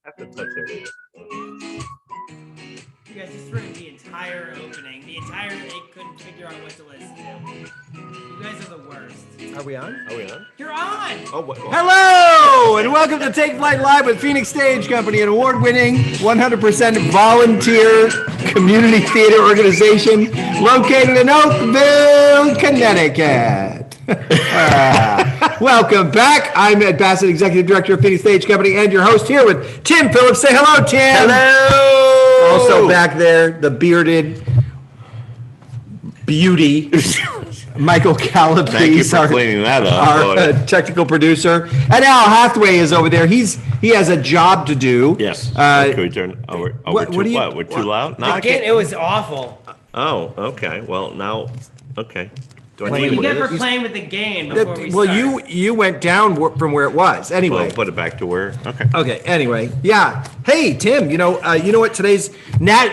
have to touch everything. You guys just ruined the entire opening. They couldn't figure out what to listen to. You guys are the worst. Are we on? Are we on? You're on! Oh, what? Hello, and welcome to Take Flight Live with Phoenix Stage Company, an award-winning, 100% volunteer community theater organization located in Oakville, Connecticut. Welcome back. I'm Ed Bassett, Executive Director of Phoenix Stage Company, and your host here with Tim Phillips. Say hello, Tim. Hello! Also back there, the bearded beauty, Michael Calabrese. Thank you for cleaning that up. Our technical producer. And Al Hathaway is over there. He has a job to do. Yes. Can we turn? We're too loud? No, I Again, can't. it was awful. Oh, okay. Well, now, okay. Do I Playing need You with to guys were playing with the game before we Well, started. you went down from where it was. Anyway. put it back to where? Okay. Okay. Anyway, yeah. Hey, Tim. You know what today's now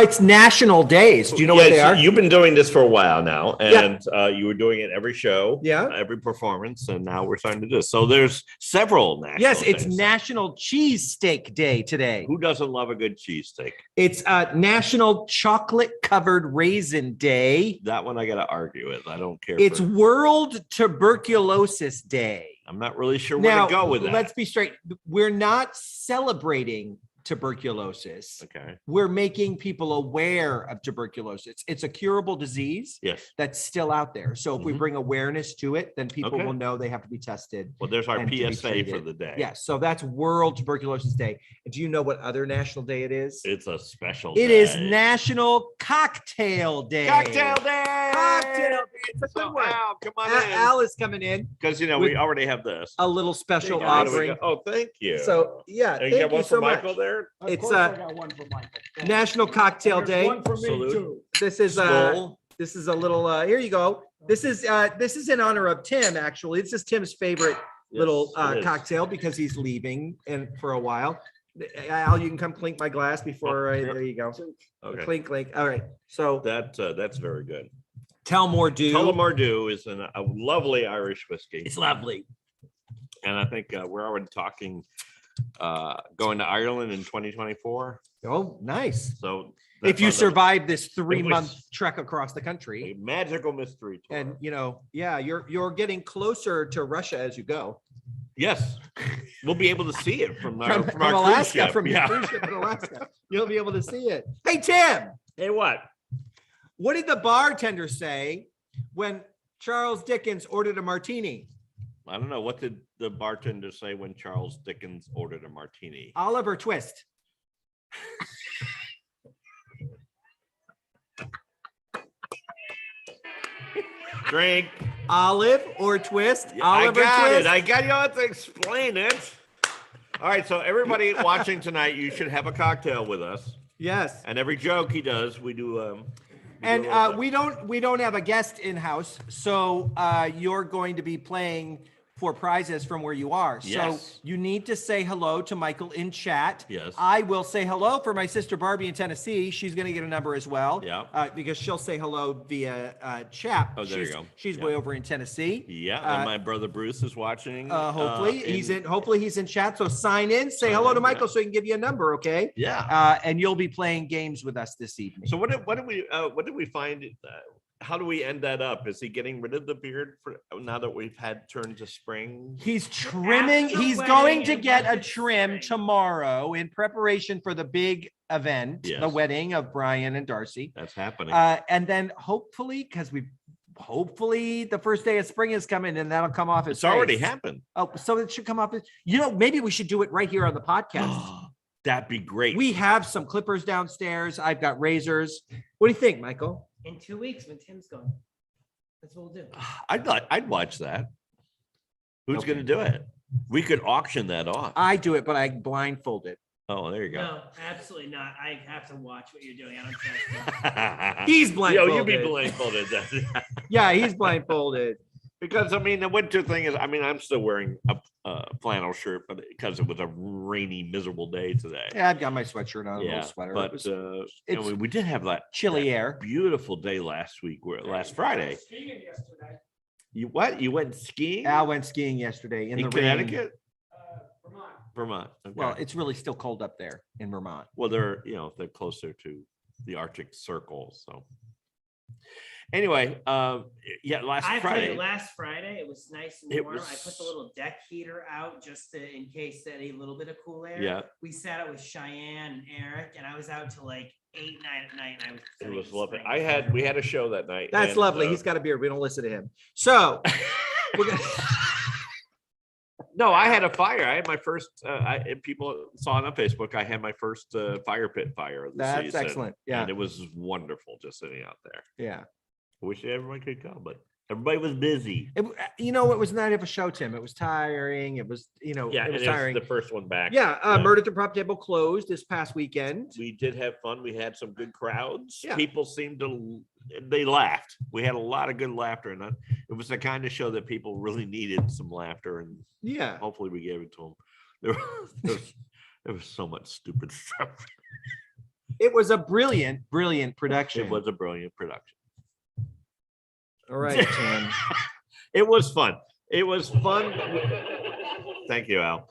it's National Days. Do you know what they so are? you've been doing this for a while now, and you were doing it every show, Yeah. every performance, and now we're starting to do this. So there's several national. Yes, it's things. National Cheesesteak Day today. Who doesn't love a good cheesesteak? It's National Chocolate Covered Raisin Day. That one I got to argue with. I don't care. It's World Tuberculosis Day. I'm not really sure where Now, to go with that. let's be straight. We're not celebrating tuberculosis. Okay. We're making people aware of tuberculosis. It's a curable disease Yes. that's still out there. So if we Mhm. bring awareness to it, then people Okay. will know they have to be tested. Well, there's our And to be PSA for treated. the day. Yes. So that's World Tuberculosis Day. And do you know what other national day it is? It's a special It day. is National Cocktail Day. Cocktail day. Cocktail Day. It's a good So, one. Al, come on Al is coming in Because, we with already have this. a little special There you go. offering. Oh, thank you. So yeah, And you thank got you one so for Michael much. there? It's I got one for Michael. National Cocktail And Day. there's one for me Salute. too. This is Skull. this is a little here you go. This is in honor of Tim, actually. This is Tim's favorite little Yes, it is. cocktail because he's leaving and for a while. Al, you can come clink my glass before sure. there you go. Okay. Clink clink. All right. So That's very good. Tullamore Dew. Tullamore Dew is a lovely Irish whiskey. It's lovely. And I think we're already talking going to Ireland in 2024. Oh, nice. So If you survive this 3-month was- trek across the a country. magical mystery tour. And you're getting closer to Russia as you go. Yes, we'll be able to see it from our, From from our cruise Alaska, ship. from your cruise ship in Alaska. You'll be able to see it. Hey, Tim, Hey, what? what did the bartender say when Charles Dickens ordered a martini? I don't know. What did the bartender say when Charles Dickens ordered a martini? Oliver Twist. Drink. Olive or twist? I Oliver got Twist. it. I got you have to explain it. All right. So everybody watching tonight, you should have a cocktail with us. Yes. And every joke he does, we do. And we don't have a guest in house, so you're going to be playing for prizes from where you are. Yes. So you need to say hello to Michael in chat. Yes. I will say hello for my sister Barbie in Tennessee. She's going to get a number as well. Yeah. Because she'll say hello via chat. Oh, there you go. She's Yeah. way over in Tennessee. Yeah. And my brother Bruce is watching. Hopefully he's in chat. So sign in, say hello to Michael, so he can give you a number. Okay. Yeah. And you'll be playing games with us this evening. So what did we find? How do we end that up? Is he getting rid of the beard for now that we've had turn to spring? He's trimming. After the He's wedding going to and get a when it's trim spring. tomorrow in preparation for the big event, the Yes. wedding of Brian and Darcy. That's happening. And then hopefully, because hopefully the first day of spring is coming and that'll come off his it's already face. happened. Oh, so it should come off. Maybe we should do it right here on the podcast. That'd be great. We have some clippers downstairs. I've got razors. What do you think, Michael? In 2 weeks when Tim's gone. That's what we'll do. I'd watch that. Who's Okay. going to do it? We could auction that off. I do it, but I blindfold it. Oh, there you go. No, absolutely not. I have to watch what you're doing. I don't trust you. He's Yo, blindfolded. you be blindfolded. Yeah, he's blindfolded. Because I mean, the winter thing is, I mean, I'm still wearing a flannel shirt, but because it was a rainy, miserable day today. Yeah, I've got my sweatshirt on, a Yeah, little sweater. but It was and we did have that chilly air. beautiful day last week, last Friday. Skiing yesterday. You what? You went skiing Al went skiing yesterday in in the rain. Connecticut, Vermont. Vermont. Okay. Well, it's really still cold up there in Vermont. Well, they're they're closer to the Arctic Circle. So anyway, yeah, last I put Friday. it last Friday. It was nice and It warm. I was- put the little deck heater out just in case that a little bit of cool air. Yeah. We sat out with Cheyenne and Eric, and I was out till like 8, 9 at night. And I was It studying was lovely. spring. We had a show that night. That's and, lovely. He's got a beard. We don't listen to him. So we're gonna. no, I had a fire. I had my first. People saw it on Facebook. I had my first fire pit fire of the That's season. excellent. Yeah. And it was wonderful just sitting out there. Yeah. I wish everyone could come, but everybody was busy. It was not of a show, Tim. It was tiring. It was, Yeah, it and was it tiring. was the first one back. Yeah. Murder at the Prop Table closed this past weekend. We did have fun. We had some good crowds. Yeah. People seemed to, they laughed. We had a lot of good laughter, and it was the kind of show that people really needed some laughter, and Yeah. hopefully we gave it to them. There was so much stupid stuff. It was a brilliant, brilliant production. It was a brilliant production. All right, Tim. It was fun. It was fun. Thank you, Al.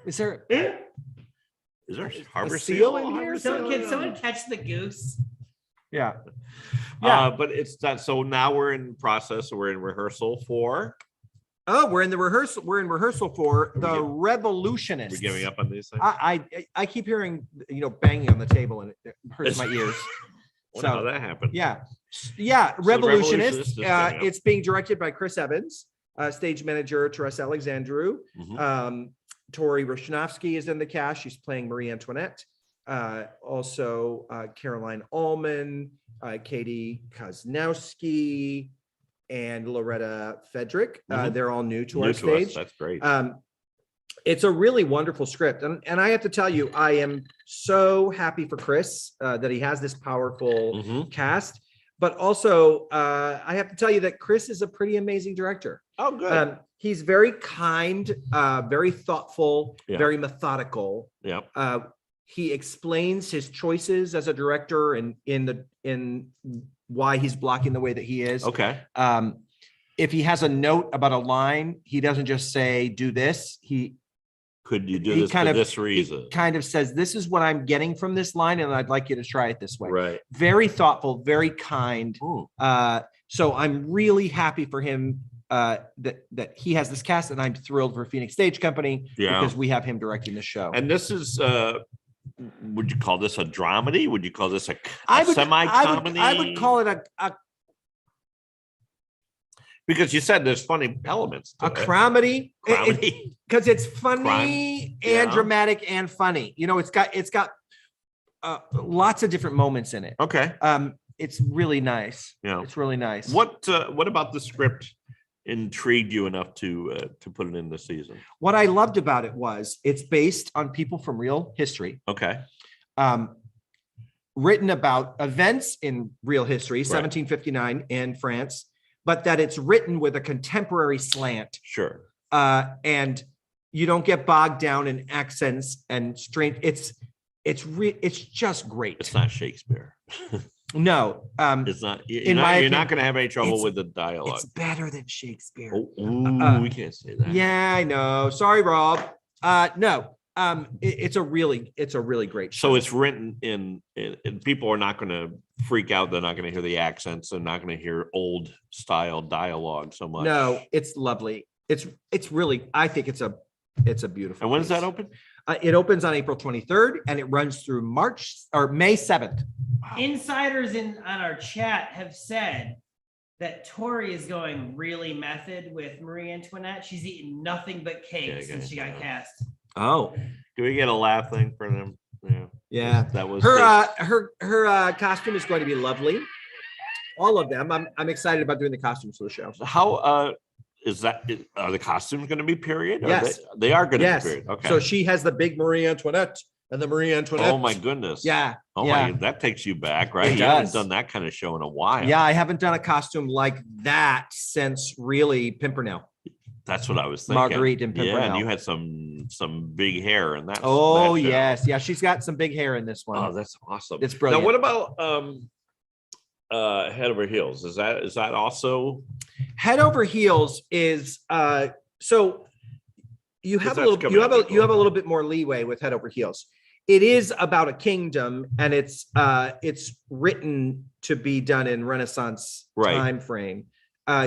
Is there Is there harbor seal seal in here? Can someone catch the goose? Yeah. Yeah. But it's that. So now we're in process. We're in rehearsal for. Oh, we're in rehearsal for the We're Revolutionists. We're giving up on these things. I keep hearing banging on the table and it hurts my ears. Wonder how that happened. Yeah. Revolutionists Revolutionists. is coming up. It's being directed by Chris Evans, stage manager Teresa Alexandru. Mhm. Tori Roshanovsky is in the cast. She's playing Marie Antoinette. Also, Caroline Allman, Katie Koznowski, and Loretta Fedrick. Mhm. They're all new to New our to us. stage. That's great. It's a really wonderful script. And I have to tell you, I am so happy for Chris that he has this powerful Mhm. cast. But also, I have to tell you that Chris is a pretty amazing director. Oh, good. He's very kind, very thoughtful, Yeah. very methodical. Yeah. He explains his choices as a director and in why he's blocking the way that he is. Okay. If he has a note about a line, he doesn't just say "do this." Could you do He this kind for of- this reason? He kind of says, "This is what I'm getting from this line, and I'd like you to try it this way." Right. Very thoughtful, very kind. Ooh. So I'm really happy for him that he has this cast, and I'm thrilled for Phoenix Stage Company Yeah. because we have him directing the show. And this is, would you call this a dramedy? Would you call this a I would semi-comedy? I would call it a Because you said there's funny elements to it. comedy Comedy. because it's funny Crime. and Yeah. dramatic and funny. It's got lots of different moments in it. Okay. It's really nice. Yeah. It's really nice. What about the script intrigued you enough to put it in the season? What I loved about it was it's based on people from real history, Okay. written about events in real history, 1759 in France, but that it's written with a contemporary slant. Sure. And you don't get bogged down in accents and strange. It's just great. It's not Shakespeare. No, It's not. In my You're not opinion, going to have any trouble it's- with the dialogue. it's better than Shakespeare. Oh, ooh, we can't say that. Yeah, I know. Sorry, Rob. No, it's a really great show. So it's written in people are not going to freak out. They're not going to hear the accents. They're not going to hear old style dialogue so much. No, it's lovely. It's really, I think it's a beautiful. And when does that piece. open? It opens on April 23rd and it runs through May 7th. Insiders on our chat have said that Tori is going really method with Marie Antoinette. She's eaten nothing but cake Yeah, since she got yeah. cast. Oh, Do we get a laugh thing for them? Yeah. yeah. That was Her costume is going to be lovely. All of them. I'm excited about doing the costumes for the show. how are the costumes going to be period? Yes. They are going to Yes. be period. Okay. So she has the big Marie Antoinette and the Marie Antoinette. Oh my goodness. Yeah. Oh yeah. my, that takes you back, right? It You haven't does. done that kind of show in a while. Yeah, I haven't done a costume like that since really Pimpernel. That's what I was thinking. Marguerite and Yeah, Pimpernel. and you had some big hair in that. Oh that show. yes, yeah, she's got some big hair in this one. Oh, that's awesome. It's brilliant. Now, what about Head Over Heels? Is that also? Head Over Heels is so you have a that's little, coming you up have a, April. you have a little bit more leeway with Head Over Heels. It is about a kingdom, and it's written to be done in Renaissance Right. time frame.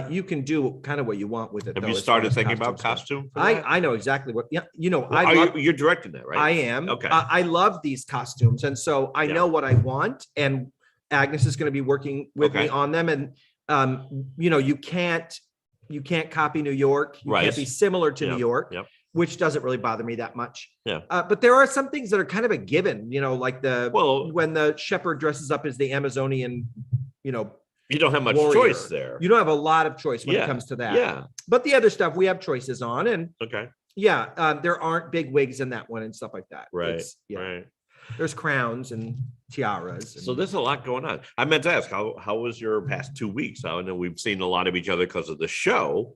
You can do kind of what you want with it. Have though, you as far started as thinking about costumes go. costume? For that? I know exactly what. Yeah, Well, I love. you're directing that, right? I am. Okay. I love these costumes, and so I Yeah. know what I want. And Agnes is going to be working with me Okay. on them. And you can't copy New York. You can't Right. be similar to New Yep, York, yep. which doesn't really bother me that much. Yeah. But there are some things that are kind of a given. Like Well, when the shepherd dresses up as the Amazonian, you don't have much warrior. choice there. You don't have a lot of choice when Yeah, it comes to that. Yeah. But the other stuff we have choices on, and Okay. there aren't big wigs in that one and stuff like that. Right. It's- yeah. Right. There's crowns and tiaras. So and- there's a lot going on. I meant to ask, how was your past 2 weeks? I know we've seen a lot of each other because of the show,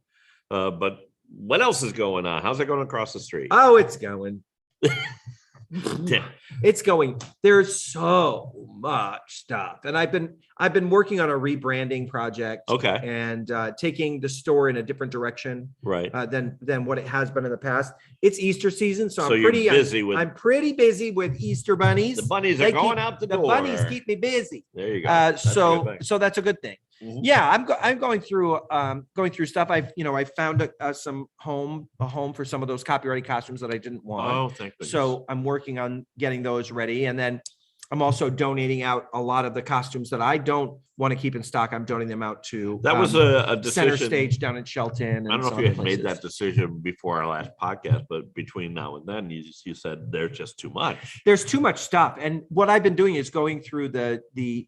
but what else is going on? How's it going across the street? Oh, it's going. Yeah. It's going. There's so much stuff, and I've been working on a rebranding project. Okay. And taking the store in a different direction Right. than what it has been in the past. It's Easter season, so So I'm you're pretty busy with I'm pretty busy with Easter bunnies. the bunnies They are going keep- out the The door. bunnies keep me busy. There you go. That's a good So thing. that's a good thing. Mhm. Yeah, I'm going through stuff. I found a home for some of those copyrighted costumes that I didn't want. Oh, thank goodness. So I'm working on getting those ready, and then I'm also donating out a lot of the costumes that I don't want to keep in stock. I'm donating them out to that was a decision. Center Stage down in Shelton. I And don't know some if you other had made that places. decision before our last podcast, but between now and then, you said there's just too much. There's too much stuff, and what I've been doing is going through the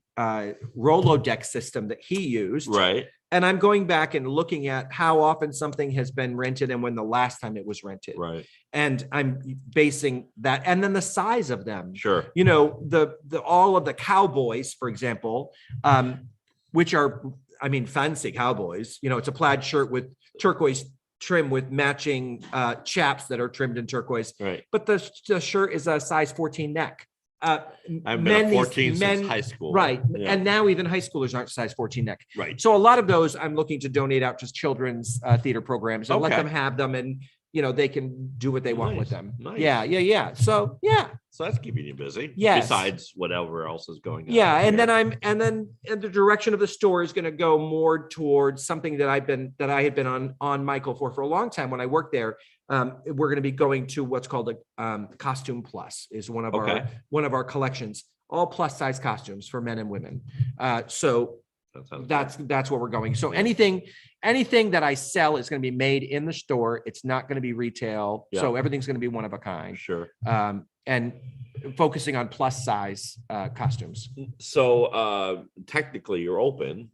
Rolodex system that he used, Right. and I'm going back and looking at how often something has been rented and when the last time it was rented. Right. And I'm basing that, and then the size of them. Sure. The all of the cowboys, for example, which are, fancy cowboys. It's a plaid shirt with turquoise trim with matching chaps that are trimmed in turquoise. Right. But the shirt is a size 14 neck. I've been men a these- 14 since men- high school. Right. Yeah. And now even high schoolers aren't size 14 neck. Right. So a lot of those I'm looking to donate out to children's theater programs and let Okay. them have them, and they can do what they want with Nice, them. nice. Yeah. So yeah. So that's keeping you busy. Yes. Besides whatever else is going on. Yeah, and here. then the direction of the store is going to go more towards something that I had been on Michael for a long time when I worked there. We're going to be going to what's called a Costume Plus, is one of Okay. our collections, all plus size costumes for men and women. So That sounds that's where we're going. So anything that I sell is going to be made in the store. It's not going to be retail. Yeah. So everything's going to be one of a good. kind. Sure. And focusing on plus size costumes. So technically you're open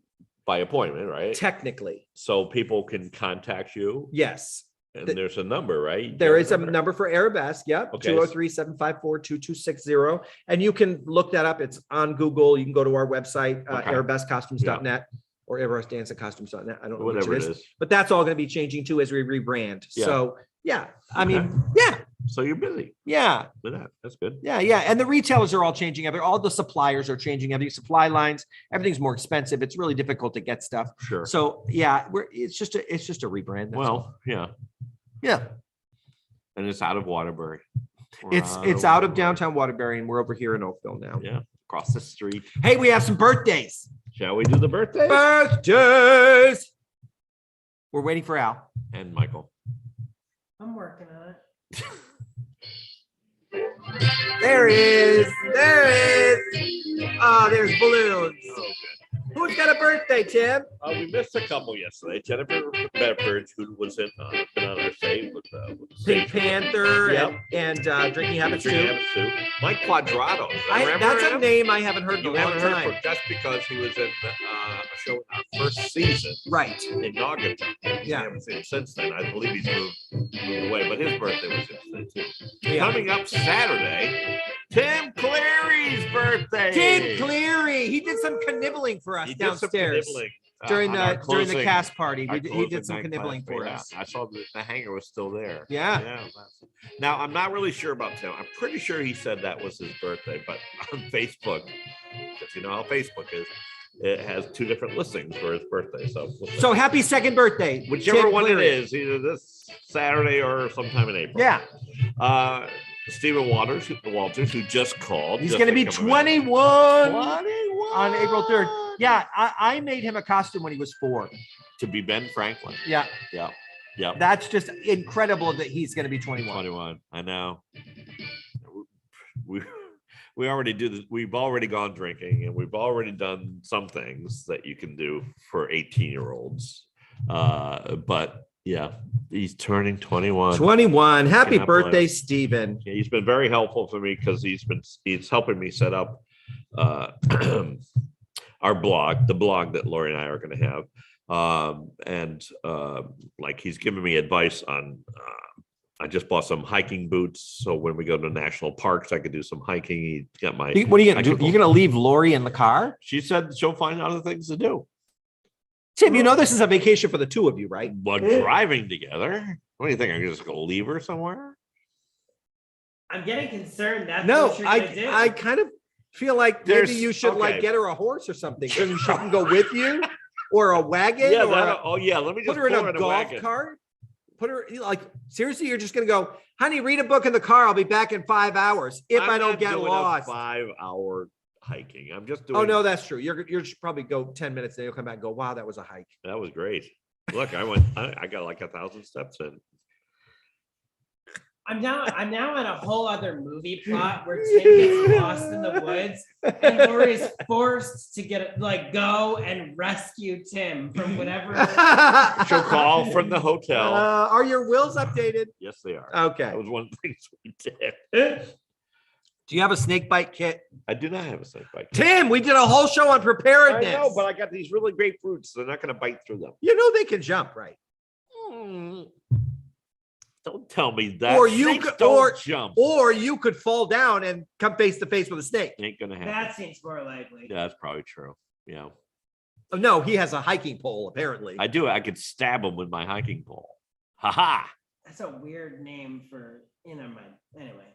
by appointment, right? Technically, So people can contact you yes. and The- there's a number, right? There is a number for Arabesque. Yep. Okay. 203-754-2260. And you can look that up. It's on Google. You can go to our website, Okay. arabesquecostumes.net or arabesquedancecostumes.net. I don't know Whatever which it it is. is. But that's all going to be changing too as we rebrand. Yeah. So yeah, Okay. yeah. So you're busy Yeah. with that. That's good. Yeah. And the retailers are all changing. All the suppliers are changing. Every supply lines, everything's more expensive. It's really difficult to get stuff. Sure. So yeah, it's just a rebrand. That's all. Well, yeah. yeah. And it's out of Waterbury. We're It's out of Waterbury. downtown Waterbury, and we're over here in Oakville now. Yeah. Across the street. Hey, we have some birthdays. Shall we do the birthday? Birthdays. We're waiting for Al. And Michael. I'm working on it. There is. Oh, there's balloons. Okay. Who's got a birthday, Tim? We missed a couple yesterday. Jennifer Bedford, who was been on our save with Pink Panther Yep. and Drinking Habits Drinking too. Habits too. Mike Quadrado. That's a name I haven't heard in a You long haven't heard time. from just because he was in a show in our first season Right. in Naugatuck. Yeah. We haven't seen him since then. I believe he's moved away, but his birthday was yesterday too. Yeah. Coming up Saturday, Tim Cleary's birthday. Tim Cleary. He did some knibbling for us He did some downstairs knibbling, during on our the closing- cast party. our He closing did some night knibbling class. for Yeah, us. I saw the hanger was still there. Yeah. that's- Now I'm not really sure about Tim. I'm pretty sure he said that was his birthday, but on Facebook, because you know how Facebook is, it has 2 different listings for his birthday. So So happy second birthday. whichever Tim one Cleary. it is, either this Saturday or sometime in April. Yeah. Stephen Walters, who just called. He's just going to be come around. 21 21 on April 3rd. Yeah, I made him a costume when he was 4. To be Ben Franklin. Yeah, Yeah. Yeah. that's just incredible that he's going to be 21. 21. I know. We already do this. We've already gone drinking and we've already done some things that you can do for 18-year-olds. But yeah, he's turning 21. 21. Happy Cannot birthday, believe- Stephen. He's been very helpful for me because he's helping me set up our blog, the blog that Lori and I are going to have. Like he's giving me advice on I just bought some hiking boots, so when we go to national parks, I could do some hiking. He got my. What are you going to do? hiking You're going to leave Lori in the car? She said she'll find other things to do. Tim, you know this is a vacation for the 2 of you, right? But driving together, what do you think? I'm just going to leave her somewhere? I'm getting concerned. That's No, what you're gonna do. I kind of feel like maybe There's- you should like okay. get her a horse or something. So she can go with you, or a wagon, Yeah. or Oh yeah. Let me just put her in pull a golf wagon. cart. Put her like seriously. You're just gonna go, honey. Read a book in the car. I'll be back in 5 hours if I'm I don't not get doing a lost. 5-hour hiking. I'm just doing. Oh no, that's true. You're just probably go 10 minutes, then you'll come back and go, wow, that was a hike. That was great. Look, I got like 1,000 steps in. I'm now on a whole other movie plot where Tim gets lost in the woods and Lori is forced to go and rescue Tim from whatever. She'll call from the hotel. Are your wills updated? Yes, they are. Okay. That was one of the things we did. Do you have a snake bite kit? I do not have a snake bite. Tim, we did a whole show on I preparedness. know, but I got these really great fruits. They're not going to bite through them. you know they can jump, right? Don't tell me that. Or you Snakes could- don't or- jump. Or you could fall down and come face to face with a snake. Ain't gonna happen. That seems more likely. Yeah, that's probably true. Yeah, Oh, no, he has a hiking pole, apparently. I do. I could stab him with my hiking pole. Ha ha. That's a weird name for mind. Anyway.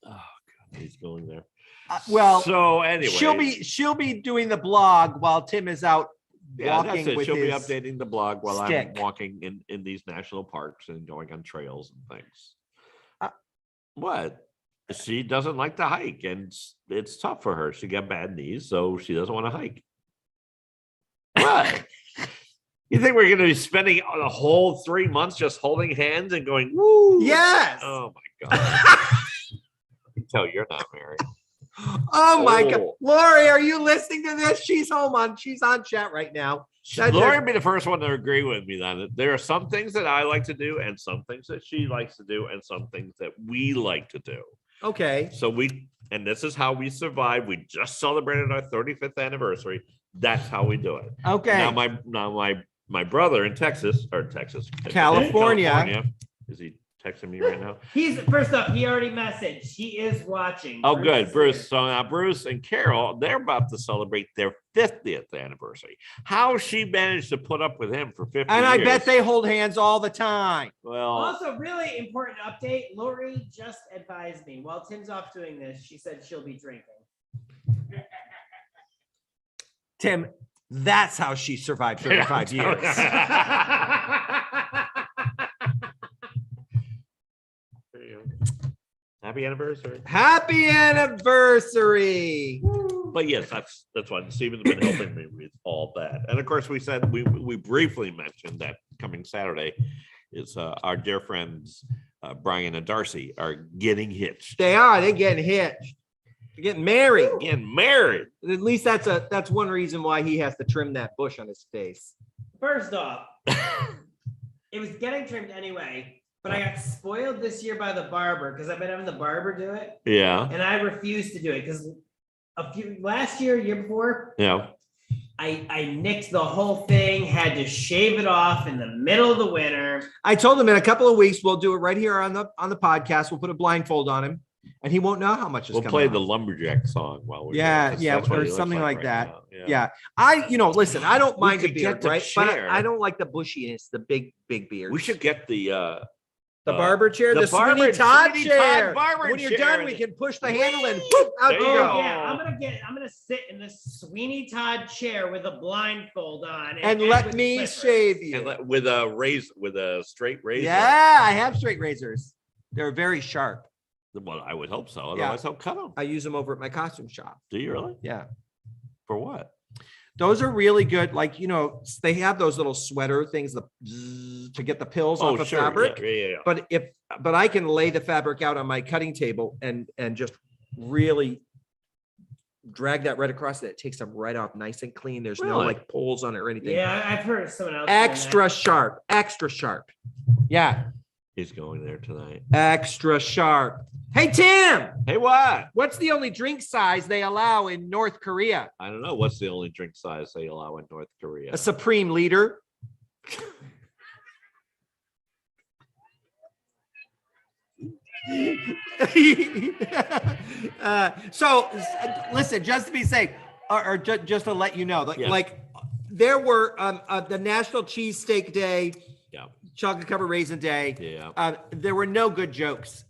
Oh god, he's going there. Well, So anyway, she'll be doing the blog while Tim is out yeah, walking that's it. with She'll be his updating the blog while stick. I'm walking in these national parks and going on trails and things. Uh, What? She doesn't like to hike, and it's tough for her. She got bad knees, so she doesn't want to hike. What? You think we're going to be spending a whole 3 months just holding hands and going, woo? Yes. Oh my God. I can tell you're not married. Oh my God. Oh. Lori, are you listening to this? She's on chat right now. Lori would be the first one to agree with me then. There are some things that I like to do and some things that she likes to do and some things that we like to do. Okay. So and this is how we survive. We just celebrated our 35th anniversary. That's how we do it. Okay. Now my brother in Texas, California. Is he texting me right now? He's first off, he already messaged. He is watching. Oh, good, is Bruce. here. So now Bruce and Carol, they're about to celebrate their 50th anniversary. How she managed to put up with him for 50 And I years. bet they hold hands all the time. Well, Also, really important update. Lori just advised me while Tim's off doing this. She said she'll be drinking. Tim, that's how she survived 35 years. There you go. Happy anniversary. Happy anniversary. But yes, that's why Stephen's been helping me with all that. And of course, we said we briefly mentioned that coming Saturday is our dear friends Brian and Darcy are getting hitched. They're getting hitched. They're getting married. Getting married. At least that's one reason why he has to trim that bush on his face. First off, it was getting trimmed anyway, but I got spoiled this year by the barber because I've been having the barber do it, Yeah. and I refused to do it because last year, year before, Yeah. I nicked the whole thing, had to shave it off in the middle of the winter. I told him in a couple of weeks we'll do it right here on the podcast. We'll put a blindfold on him, and he won't know how much is We'll coming play out. the lumberjack song while we're Yeah, doing it, 'cause yeah, that's what or he looks something like right that. now. Yeah. Listen, I don't mind the could beard, get the right? But chair. I don't like the bushiness, the big beard. We should get the The barber chair, the the Sweeney barber- Todd Sweeney chair. Todd barber When you're chair. done, we can push the handle and whoop, out There you you go. go. Yeah, I'm gonna sit in this Sweeney Todd chair with a blindfold on And end let with me clippers. shave you. with a straight razor. Yeah, I have straight razors. They're very sharp. Well, I would hope so. Otherwise, I'll cut them. I use them over at my costume shop. Do you really? Yeah. For what? Those are really good. Like, they have those little sweater things to get the pills off of fabric. Yeah. But I can lay the fabric out on my cutting table and just really drag that right across it. It takes them right off nice and clean. There's no Really? like pulls on it or anything. Yeah, I've heard of someone else. doing Extra sharp, extra sharp. Yeah, He's going there tonight. extra sharp. Hey, Tim, Hey, what? what's the only drink size they allow in North Korea? I don't know. What's the only drink size they allow in North Korea? A Supreme Leader. Listen, just to be safe, or just to let you know, Yeah. like there were the National Cheesesteak Day, Yeah. Chocolate Covered Raisin Day. Yeah. There were no jokes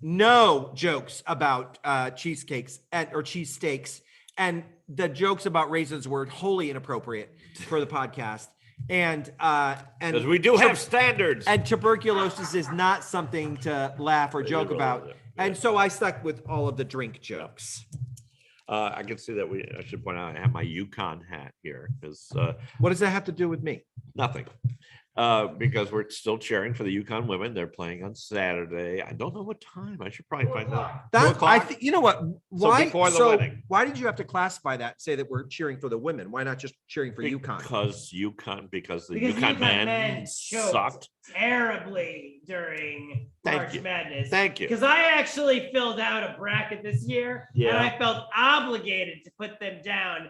about cheesecakes or cheesesteaks, and the jokes about raisins were wholly inappropriate for the podcast. And Because we do have standards. and tuberculosis is not something to laugh or joke about. And so I stuck with all of the drink jokes. I can see that I should point out I have my Yukon hat here because What does that have to do with me? nothing. Because we're still cheering for the Yukon women. They're playing on Saturday. I don't know what time. I should probably find out. 2 That o'clock? you know what? Why? before the wedding. Why did you have to classify that? Say that we're cheering for the women. Why not just cheering for UConn? Because the Because Yukon UConn men men choked sucked. terribly during Thank March you. Madness. Thank you. Because I actually filled out a bracket this year, and Yeah. I felt obligated to put them down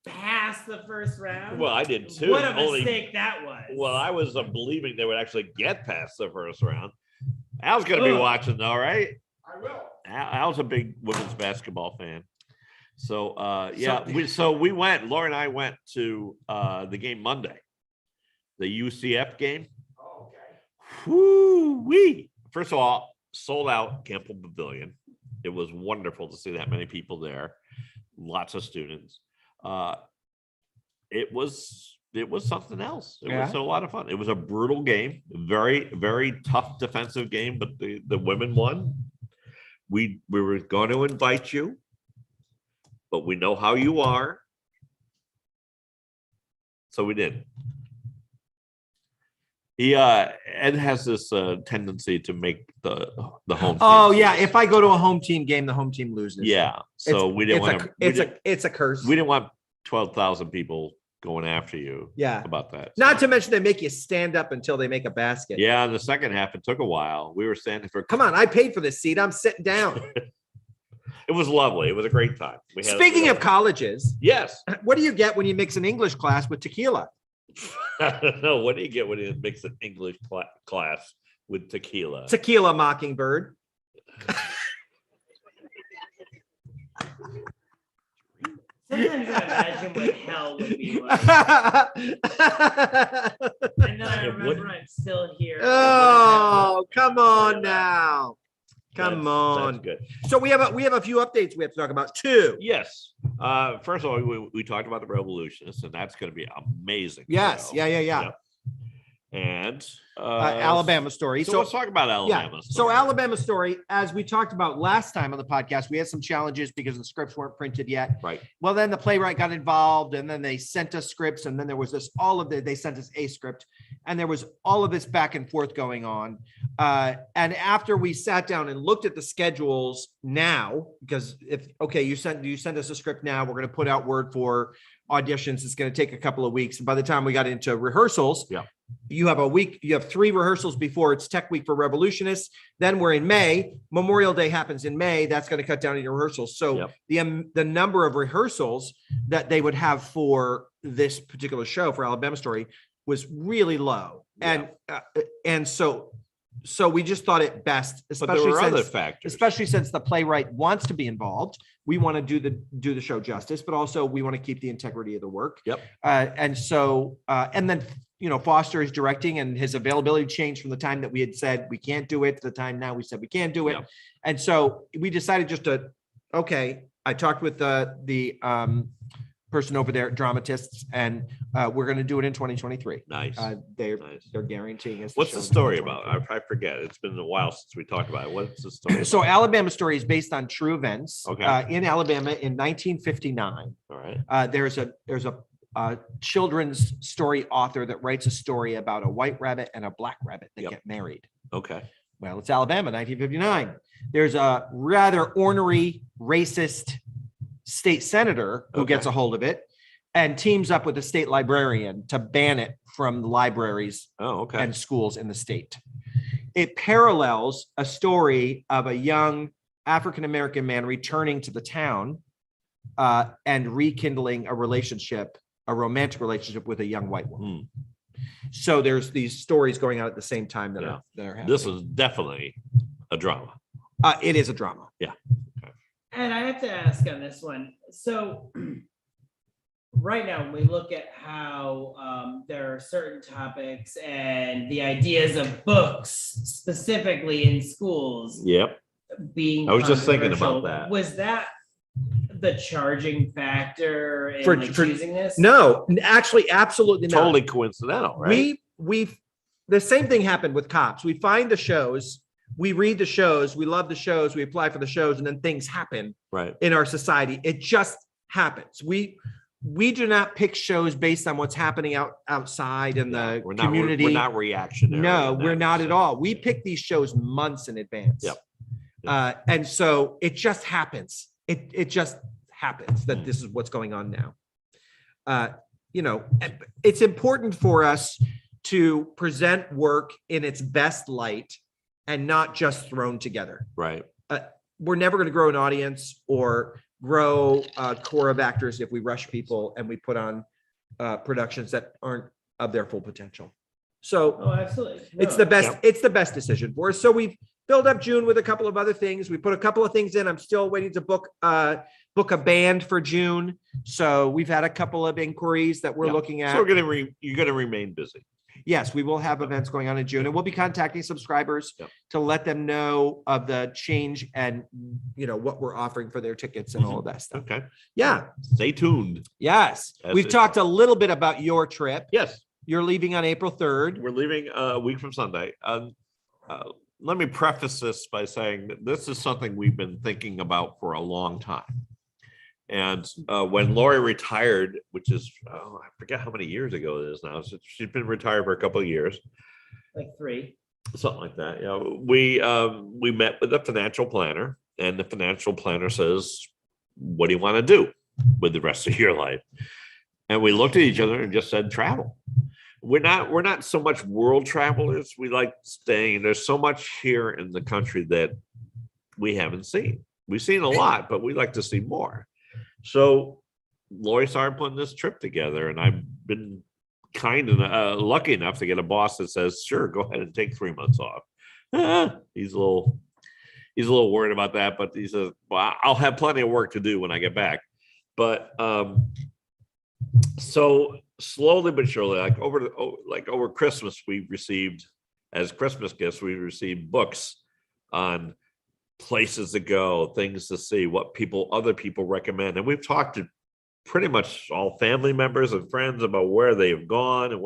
past the first round. Well, I did too. What a Only- mistake that was. Well, I was believing they would actually get past the first round. Al's going to be Ugh. watching, though, right? I will. Al's a big women's basketball fan. So, So- we went, Laura and I went to the game Monday, the UCF game. Oh, okay. Whoo-wee. First of all, sold out Campbell Pavilion. It was wonderful to see that many people there. Lots of students. It was something else. It was a lot of fun. It was a brutal game, very, very tough defensive game, but the women won. We were going to invite you, but we know how you are. So we did. Ed has this tendency to make the home. Oh team yeah, lose. if I go to a home team game, the home team loses. Yeah. So we didn't want to. It's a curse. We didn't want 12,000 people going after you. Yeah. About that. Not to mention they make you stand up until they make a basket. Yeah. In the second half, it took a while. We were standing for. Come on, I paid for this seat. I'm sitting down. It was lovely. It was a great time. Speaking of colleges, yes. what do you get when you mix an English class with tequila? I don't know. What do you get when you mix an English class with tequila? Tequila Mockingbird. Sometimes I imagine what hell would be like. And then I It remember wouldn't. I'm still here. Oh, come on now. Come on. That's good. So we have a few updates we have to talk about too. Yes. First of all, we talked about the revolutionists, and that's going to be amazing. Yes. show. Yeah. Yep. And Alabama story. So let's talk about Alabama. So Alabama story, as we talked about last time on the podcast, we had some challenges because the scripts weren't printed yet. Right. Well, then the playwright got involved, and then they sent us scripts, and then there was they sent us a script, and there was all of this back and forth going on. And after we sat down and looked at the schedules now, because you send us a script now, we're going to put out word for auditions. It's going to take a couple of weeks. And by the time we got into rehearsals, you have a week, you have 3 rehearsals before it's Tech Week for Revolutionists. Then we're in May. Memorial Day happens in May. That's going to cut down on your rehearsals. So the number of rehearsals that they would have for this particular show for Alabama Story was really low. Yeah. And so we just thought it best, But there were other factors. especially since the playwright wants to be involved. We want to do the show justice, but also we want to keep the integrity of the work. Yep. And then Foster is directing, and his availability changed from the time that we had said we can't do it to the time now we said we can't do it. Yeah. And so we decided just to, okay, I talked with the person over there, dramatists, and we're going to do it in 2023. Nice. They're Nice. guaranteeing us. What's show the in story 2023. about? I forget. It's been a while since we talked about it. What's the story? So about? Alabama Story is based on true events. Okay. In Alabama in 1959. All right. There's a children's story author that writes a story about a white rabbit and a black rabbit that Yep. get married. Okay. Well, it's Alabama, 1959. There's a rather ornery, racist state senator who Okay. gets a hold of it and teams up with the state librarian to ban it from the libraries Oh, okay. and schools in the state. It parallels a story of a young African-American man returning to the town and rekindling a romantic relationship with a young white woman. So there's these stories going on at the same time that Yeah. are happening. This is definitely a drama. It is a drama. And I have to ask on this one. So right now, when we look at how there are certain topics and the ideas of books specifically in schools Yep. being I was just thinking about controversial, that. Was that the charging factor in For- like, for- choosing this? No, actually, absolutely not. Totally coincidental, right? We've the same thing happened with cops. We find the shows, we read the shows, we love the shows, we apply for the shows, and then things happen Right. in our society. It just happens. We do not pick shows based on what's happening outside in Yeah, the we're not, community. We're not reactionary. No, in that we're not at sense. all. We pick these shows months in advance. Yep. And so it just happens. It just happens that Mm. this is what's going on now. It's important for us to present work in its best light and not just thrown together. Right. We're never going to grow an audience or grow a core of actors if we rush people and we put on productions that aren't of their full potential. So Oh, absolutely. it's No. the best. Yep. It's the best decision for us. So we've filled up June with a couple of other things. We put a couple of things in. I'm still waiting to book a band for June. So we've had a couple of inquiries that we're Yep. looking So at. you're gonna remain busy. Yes, we will have events going on in June, and we'll be contacting subscribers Yep. to let them know of the change and what we're offering for their tickets and all of that stuff. Okay. Yeah. Stay tuned. Yes. That's We've it. talked a little bit about your trip. Yes. You're leaving on April 3rd. We're leaving a week from Sunday. Let me preface this by saying that this is something we've been thinking about for a long time. And when Lori retired, which is, I forget how many years ago it is now. So she's been retired for a couple of years, Like 3. something like that. We met with the financial planner, and the financial planner says, "What do you want to do with the rest of your life?" And we looked at each other and just said, "Travel." We're not so much world travelers. We like staying. There's so much here in the country that we haven't seen. We've seen a lot, but we like to see more. So Lori started putting this trip together, and I've been kind of lucky enough to get a boss that says, "Sure, go ahead and take 3 months off." He's a little worried about that, but he says, "Well, I'll have plenty of work to do when I get back." But so slowly but surely, over Christmas, we received as Christmas gifts, we received books on places to go, things to see, what other people recommend. And we've talked to pretty much all family members and friends about where they've gone and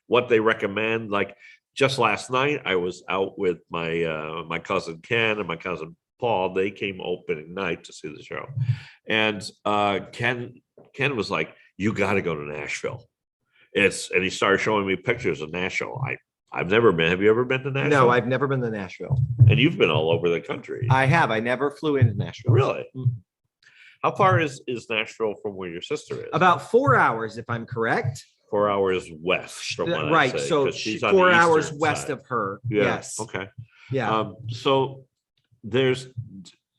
what they recommend. Like just last night, I was out with my cousin Ken and my cousin Paul. They came opening night to see the show. And Ken was like, "You got to go to Nashville." And he started showing me pictures of Nashville. I've never been. Have you ever been to Nashville? No, I've never been to Nashville. And you've been all over the country. I have. I never flew into Nashville. Really? Mm. How far is Nashville from where your sister is? About 4 hours, if I'm correct. 4 hours west from what I Right. say, So 'cause she's on the 4 hours eastern west side. of her. Yeah. Yes. Okay. Yeah. So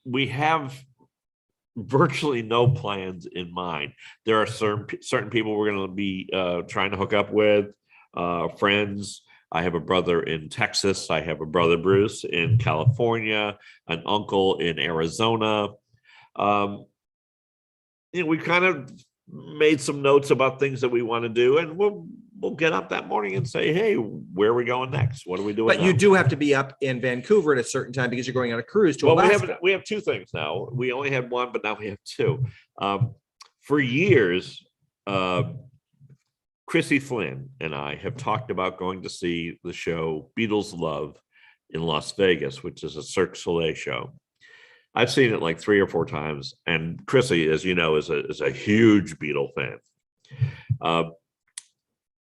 we have virtually no plans in mind. There are certain people we're going to be trying to hook up with, friends. I have a brother in Texas. I have a brother, Bruce, in California, an uncle in Arizona. We kind of made some notes about things that we want to do, and we'll get up that morning and say, hey, where are we going next? What are we doing? But you now? do have to be up in Vancouver at a certain time because you're going on a cruise to Well, Alaska. we have two things now. We only had one, but now we have two. For years, Chrissy Flynn and I have talked about going to see the show Beatles Love in Las Vegas, which is a Cirque du Soleil show. I've seen it like 3 or 4 times, and Chrissy, as you know, is a huge Beatle fan.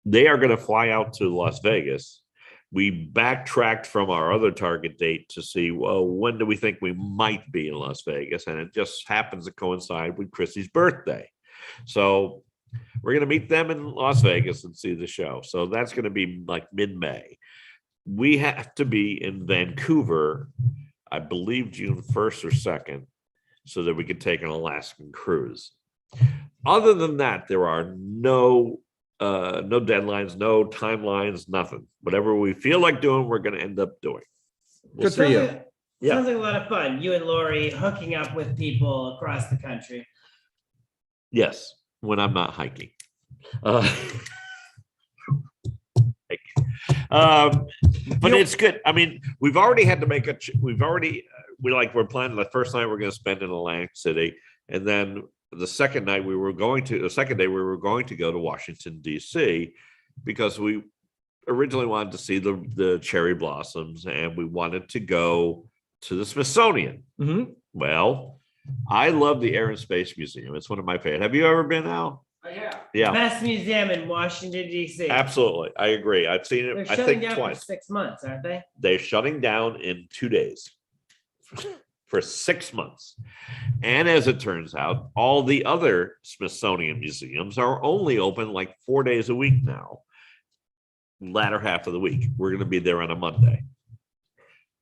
They are going to fly out to Las Vegas. We backtracked from our other target date to see, well, when do we think we might be in Las Vegas? And it just happens to coincide with Chrissy's birthday. So we're going to meet them in Las Vegas and see the show. So that's going to be like mid-May. We have to be in Vancouver, I believe June 1st or 2nd, so that we could take an Alaskan cruise. Other than that, there are no deadlines, no timelines, nothing. Whatever we feel like doing, we're going to end up doing. Good for you. Yeah. Sounds like a lot of fun. You and Lori hooking up with people across the country. Yes, when I'm not hiking. But it's good. I mean, we've already had to make we're planning the first night we're going to spend in Atlantic City, and then the second day we were going to go to Washington D.C. because we originally wanted to see the cherry blossoms, and we wanted to go to the Smithsonian. Mhm. Well, I love the Air and Space Museum. It's one of my favorite. Have you ever been, Al? Yeah. Yeah, Best museum in Washington, D.C. absolutely. I agree. I've seen They're it, I shutting think, down twice. for 6 months, aren't they? They're shutting down in 2 days for 6 months. And as it turns out, all the other Smithsonian museums are only open like 4 days a week now. Latter half of the week. We're going to be there on a Monday.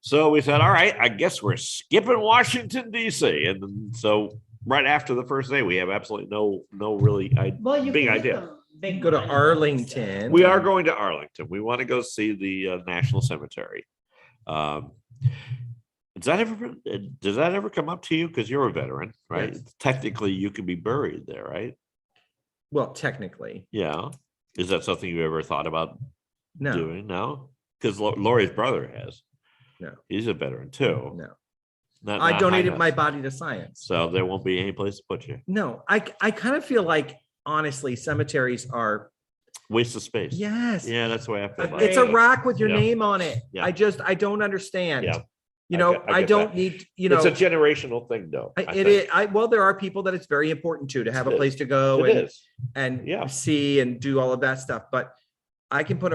So we said, all right, I guess we're skipping Washington, D.C. And then, so right after the first day, we have absolutely no really Well, you big can hit idea. them big Go to monuments. Arlington. We are going to Arlington. We want to go see the National Cemetery. Does that ever come up to you? Because you're a veteran, right? Yes. Technically, you could be buried there, right? Well, technically, Yeah. Is that something you ever thought about no, doing? No, because Lori's brother has. No. He's a veteran too. no. Not I high donated enough. my body to science. So there won't be any place to put you. No, I kind of feel like, honestly, cemeteries are, Waste of space. yes. Yeah, that's the way I feel about It's it. a rock with your Yeah. name on it. Yeah. I don't understand. Yeah. You I know, get- I I get don't that. need, you It's know, a generational thing, though. I it think. is, well, there are people that it's very important to have a It place to go It and, is. and Yeah. see and do all of that stuff. But I can put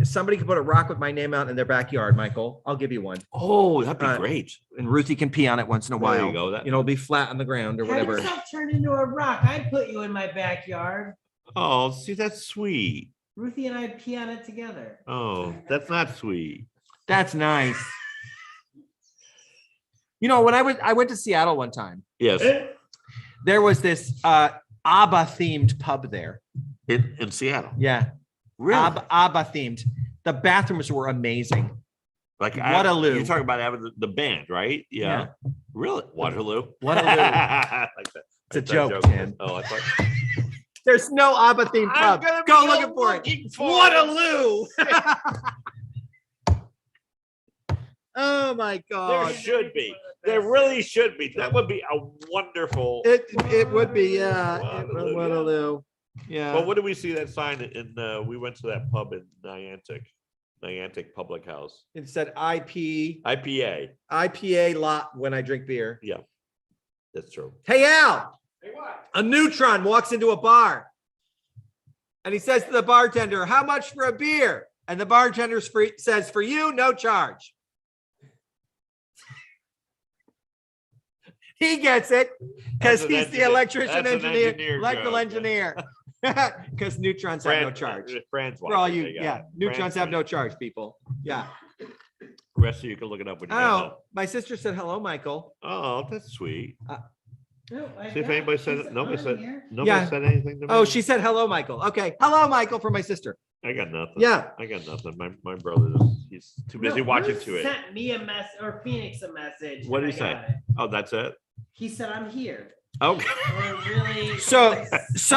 somebody can put a rock with my name out in their backyard, Michael. I'll give you one. Oh, that'd be Uh, great. And Ruthie can pee on it once in a There you while. go. That- It'll be flat on the ground or Have whatever. yourself turned into a rock. I'd put you in my backyard. Oh, see, that's sweet. Ruthie and I pee on it together. Oh, that's not sweet. That's nice. You know, when I went to Seattle one time, Yes, there was this ABBA themed pub there. in Seattle. Yeah. Really? ABBA themed. The bathrooms were amazing. Like Waterloo. You're talking about having the band, right? Yeah. Really? Waterloo. Waterloo. I like that. It's a Like that joke, man. Oh, I thought. There's no ABBA themed I'm pub. gonna Go be looking for it. looking for it. Waterloo. Oh my There God. should be. There really should be. That would be a wonderful. It would be, yeah. Waterloo, yeah. Waterloo. Yeah. Well, what did we see that sign in? We went to that pub in Niantic Public House. It said IPA. IPA lot when I drink beer. That's true. Hey, Al, Hey, what? a neutron walks into a bar and he says to the bartender, how much for a beer? And the bartender says, for you, no charge. He gets it because That's an he's the engineer. electrician That's an engineer, engineer electrical joke. engineer. Because neutrons have no charge. Fran's For all watching, you, they got yeah, it. neutrons Fran's have no charge, people. Yeah. Rest of you can look it up when you get Oh, home. my sister said hello, Michael. Oh, that's sweet. No, I See if got- anybody said she's it. Nobody on said. here. Nobody Yeah. said anything to me. Oh, she said hello, Michael. Okay, hello, Michael, from my sister. I got nothing. Yeah. I got nothing. My brother he's too busy No, watching Bruce to it. sent me a mess or Phoenix a message. What did and he I say? got it. Oh, that's it. He said, I'm here. Okay. We're really. So That's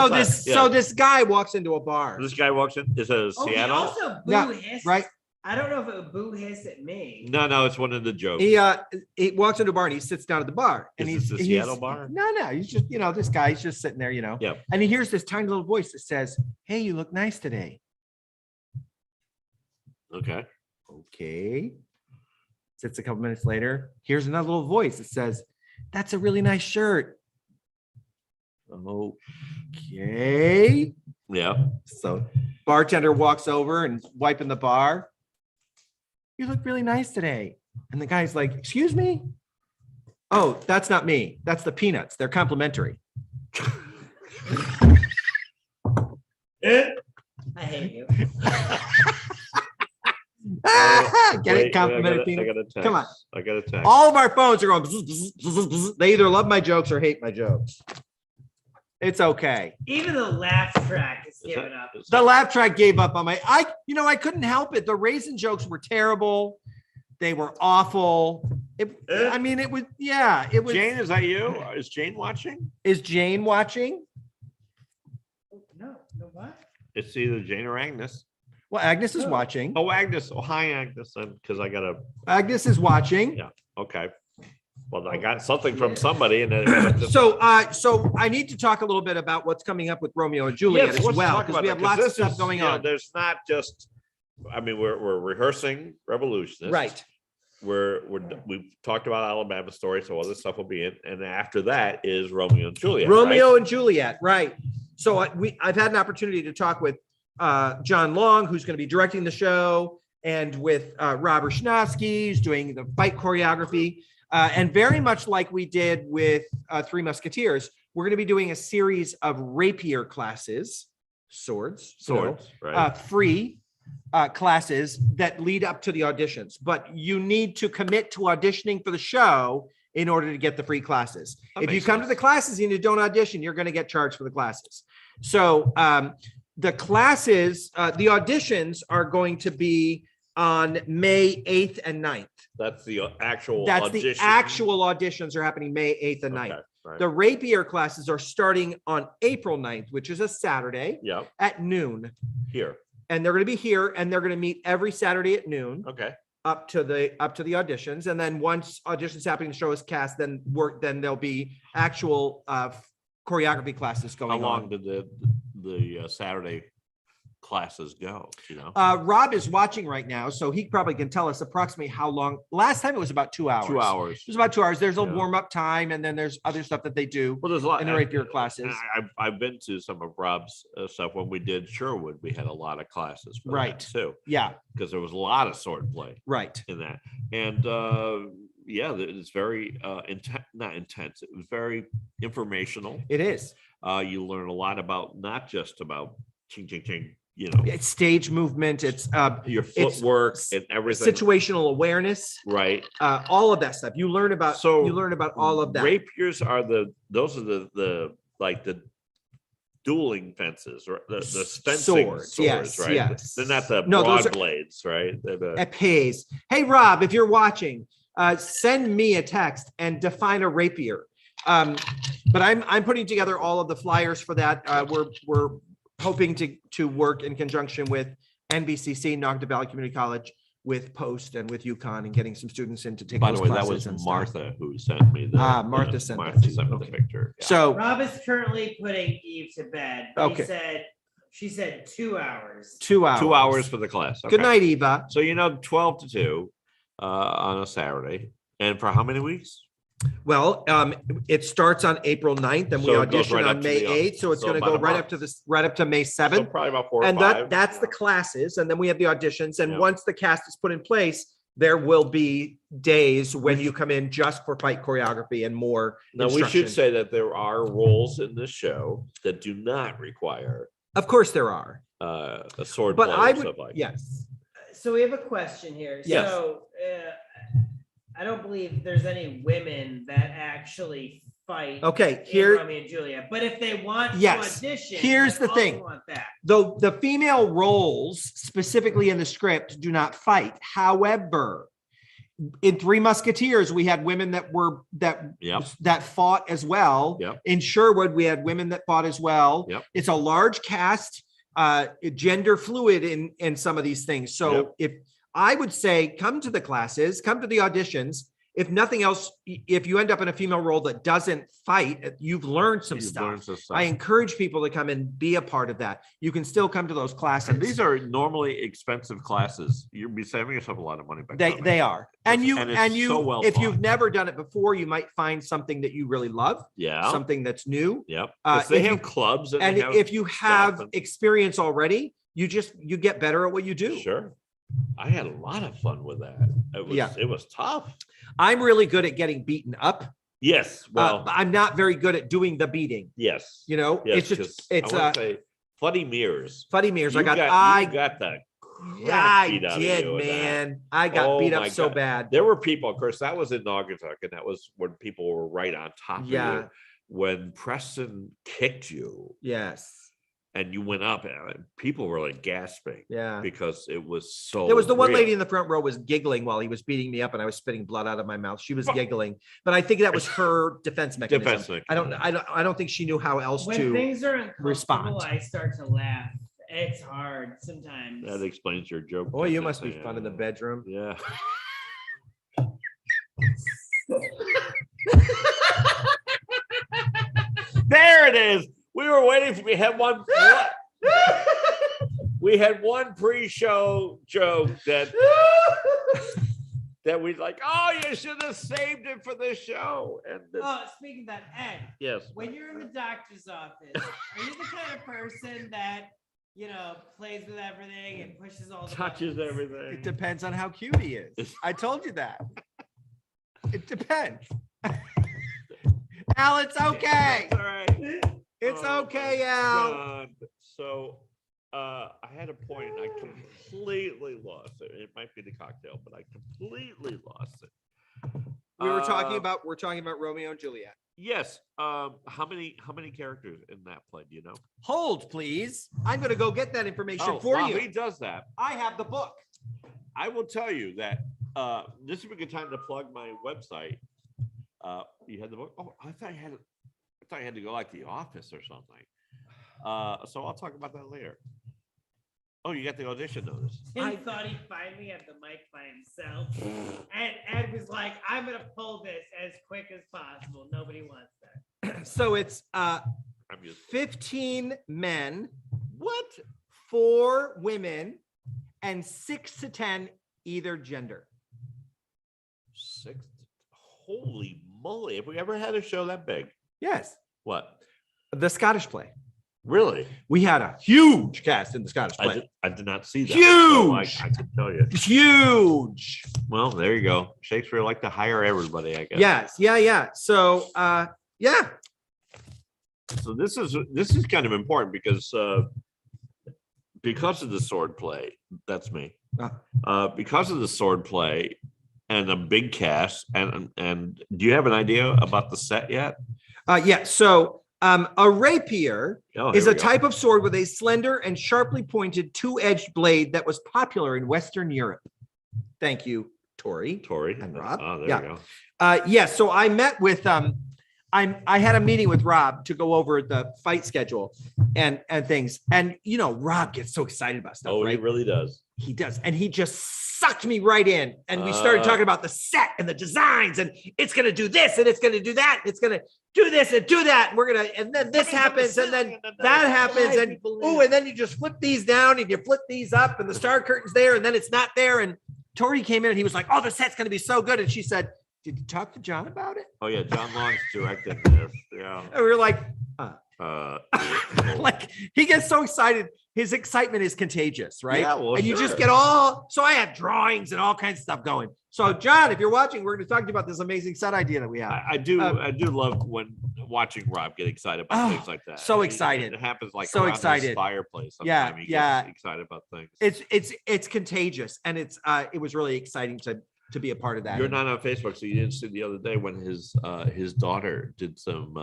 not- this guy walks into a bar. This guy walks in. Is it Oh, he Seattle? also boo Yeah, hissed. right. I don't know if it would boo hiss at me. No, it's one of the jokes. He walks into a bar and he sits down at the bar. And Is this the Seattle bar? No, he's just, this guy's just sitting there, Yeah. And he hears this tiny little voice that says, "Hey, you look nice today." Okay. Okay. Sits a couple minutes later. Here's another little voice that says, "That's a really nice shirt." Okay. Yeah. So bartender walks over and wiping the bar. "You look really nice today." And the guy's like, "Excuse me?" "Oh, that's not me. That's the peanuts. They're complimentary." I hate you. Get Wait, it? Complimentary I peanuts. got a text. Come on. I got a text. All of our phones are going. Bzz, bzz, bzz, bzz. They either love my jokes or hate my jokes. It's okay. Even the laugh track is Is giving that- up. is The that- laugh track gave up on my. I couldn't help it. The raisin jokes were terrible. They were awful. It was. Yeah, it was. Jane, is that you? Is Jane watching? Is Jane watching? No, what? It's either Jane or Agnes. Well, Agnes is watching. Oh, Agnes. Oh, hi, Agnes. Because I got a. Agnes is watching. Yeah. Okay. Well, I got something from somebody, and then So I need to talk a little bit about what's coming up with Romeo and Juliet Yes, as let's well, talk because about we that, have 'cause lots of this stuff is, going you know, on. There's not just. I mean, we're rehearsing Revolutionists. Right. We've talked about Alabama story, so all this stuff will be in, and after that is Romeo and Juliet. Romeo right? and Juliet, right? So I've had an opportunity to talk with John Long, who's going to be directing the show, and with Robert Schnofsky, who's doing the fight choreography, and very much like we did with Three Musketeers, we're going to be doing a series of rapier classes, swords, right? free classes that lead up to the auditions. But you need to commit to auditioning for the show in order to get the free classes. That If you makes come to sense. the classes and you don't audition, you're going to get charged for the classes. So the classes, the auditions are going to be on May 8th and 9th. That's the actual. That's the audition. actual auditions are happening May 8th and 9th. Okay, right. The rapier classes are starting on April 9th, which is a Saturday Yeah. at noon. Here. And they're going to be here and they're going to meet every Saturday at noon Okay. up to the auditions. And then once auditions happening, the show is cast, then there'll be actual choreography classes How going long on. did the Saturday classes go? You know, Rob is watching right now, so he probably can tell us approximately how long. Last time it was about 2 hours. 2 hours. It was about 2 hours. There's a Yeah. warm up time, and then there's other stuff that they do Well, there's a lot in the rapier classes. I've been to some of Rob's stuff when we did Sherwood. We had a lot of classes, for that Right. too, Yeah, because there was a lot of sword play right. in that, and yeah, it's very not intense. It was very informational. It is. You learn a lot about not just about ching ching ching. You know, It's stage movement. It's your it's footwork and everything. situational awareness. Right. All of that stuff. You learn about. So you learn about all of that. Rapiers are those are the like the dueling fences or the fencing Swords, swords, yes, right? yes. They're not the No, those broad are- blades, right? They're the, Epées. Hey Rob, if you're watching, send me a text and define a rapier. But I'm putting together all of the flyers for that. We're hoping to work in conjunction with NBCC, Nogda Valley Community College, with Post and with UConn, and getting some students in to take by those the way, that classes was and stuff. Martha who sent me the. Martha sent that Martha to you. sent me the Okay. picture. Yeah. So Rob is currently putting Eve to bed. But Okay. She said 2 hours. 2 hours. 2 hours for the class. Good Okay. night, Eva. So 12 to 2 on a Saturday, and for how many weeks? Well, it starts on April 9th and we So it goes audition right on up to May the- 8th. So it's so going to about go a right month. up to right up to May 7th. So probably about 4 And or 5. that's the classes. And then we have the auditions. And Yeah. once the cast is put in place, there will be days when you come in just for fight choreography and more. Now, we instruction. should say that there are roles in this show that do not require Of course there are. a sword But play I or would, stuff like. yes. So we have a question here. Yes. So I don't believe there's any women that actually fight. Okay, in here, Romeo and Juliet. But if they want Yes. to audition, Here's they the also thing. Want that. though the female roles specifically in the script do not fight. However, in Three Musketeers, we had women that were Yep. that fought as well. Yep. In Sherwood, we had women that fought as well. Yep. It's a large cast, gender fluid in some of these things. So Yep. if I would say, come to the classes, come to the auditions. If nothing else, if you end up in a female role that doesn't fight, you've learned some You've stuff. learned some stuff. I encourage people to come and be a part of that. You can still come to those classes. And these are normally expensive classes. You'll be saving yourself a lot of money by coming. They are. And you And it's and you so well if you've taught. never done it before, you might find something that you really love, Yeah. something that's new. Yep. Uh, 'Cause they if have you- clubs and, And they have if you have stuff and- experience already, you get better at what you do. Sure. I had a lot of fun with that. Yeah. It was tough. I'm really good at getting beaten up. Yes. Well, But I'm not very good at doing the beating. yes. You know, Yes, it's just 'cause it's I want to say funny mirrors. funny mirrors. You I got you got the crap I beat out of did, you with that. man. I got Oh beat up my so God. bad. There were people, of course, that was in Naugatuck, and that was when people were right on top of Yeah. you. When Preston kicked you Yes. and you went up, and people were like gasping Yeah. because it was so. There was the one real. lady in the front row was giggling while he was beating me up, and I was spitting blood out of my mouth. She was giggling, but I think that was her defense mechanism. Defense mechanism. I don't think she knew how else When to. things are uncomfortable, respond. I start to laugh. It's hard sometimes. That explains your joke. Boy, you business, must be fun in the yeah. bedroom. Yeah. There it is. We were waiting for. We had one. We had one pre-show joke that we like. Oh, you should have saved it for the show. And Oh, speaking of that, Ed, yes, when you're in the doctor's office, are you the kind of person that, plays with everything and pushes all the touches buttons? everything. It depends on how cute he is. I told you that. It depends. Al, it's okay. That's all right. It's Oh, okay, my Al. God. So I had a point and I completely lost it. It might be the cocktail, but I completely lost it. We're talking Uh, about Romeo and Juliet. Yes. How many characters in that play? Do you know? Hold, please. I'm going to go get that information for while you. he does that, I have the book. I will tell you that this is a good time to plug my website. You had the book? Oh, I thought you had to go like the office or something. So I'll talk about that later. Oh, you got the audition notice. I thought he finally had the mic by himself. And Ed was like, I'm going to pull this as quick as possible. Nobody wants that. So it's I'm just 15 men, what? 4 women, and 6 to 10 either gender. 6? Holy moly! Have we ever had a show that big? Yes. What? The Scottish play. Really? We had a huge cast in the Scottish play. I did not see that. Huge! So I can tell you. Huge. Well, there you go. Shakespeare liked to hire everybody, I guess. Yes. Yeah. So, yeah. So this is kind of important because of the sword play. That's me. Because of the sword play and a big cast, and do you have an idea about the set yet? Yeah. So, a rapier Oh, is here a we go. type of sword with a slender and sharply pointed 2-edged blade that was popular in Western Europe. Thank you, Tori. Tori and Rob. Oh, there Yeah. you go. Yes. So I met with I had a meeting with Rob to go over the fight schedule and things. And Rob gets so excited about stuff, Oh, right? he really does. He does. And he just sucked me right in. And we started talking about the set and the designs, and it's gonna do this and it's gonna do that. And it's gonna do this and do that. And we're gonna, and then this happens, and then that happens, and and then you just flip these down and you flip these up, and the star curtain's there, and then it's not there. And Tori came in and he was like, "Oh, the set's gonna be so good." And she said, "Did you talk to John about it?" Oh yeah, John Long's directed this. Yeah. And we were like, Like, he gets so excited. His excitement is contagious, right? Yeah, well, and you just sure. get so I have drawings and all kinds of stuff going. So John, if you're watching, we're going to talk to you about this amazing set idea that we have. I do love when watching Rob get excited about Oh, things like that. so It- excited. It happens like So around his excited. fireplace. Yeah, Sometime he yeah. gets excited about things. It's contagious, and it was really exciting to to be a part of that. You're not on Facebook, so you didn't see the other day when his daughter did some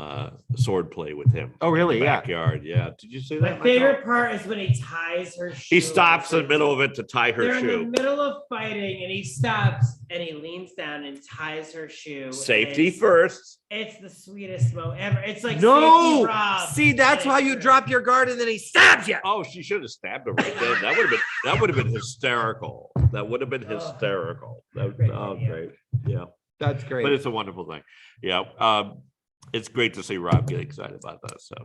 sword play with him. Oh, really? in the Yeah. backyard. Yeah. Did you see that? My Michael? favorite part is when he ties her shoe. He stops in the middle of it to tie her They're in the shoe. middle of fighting, and he stops and he leans down and ties her shoe. and Safety it's- first. It's the sweetest moment ever. It's like No, Safety Rob. see, that's and how it's you her. drop your guard and then he stabs you. Oh, she should have stabbed him right then. That would have been hysterical. That would have been hysterical. Great Oh, idea. great. Yeah. That's great. But it's a wonderful thing. Yeah. It's great to see Rob get excited about that. So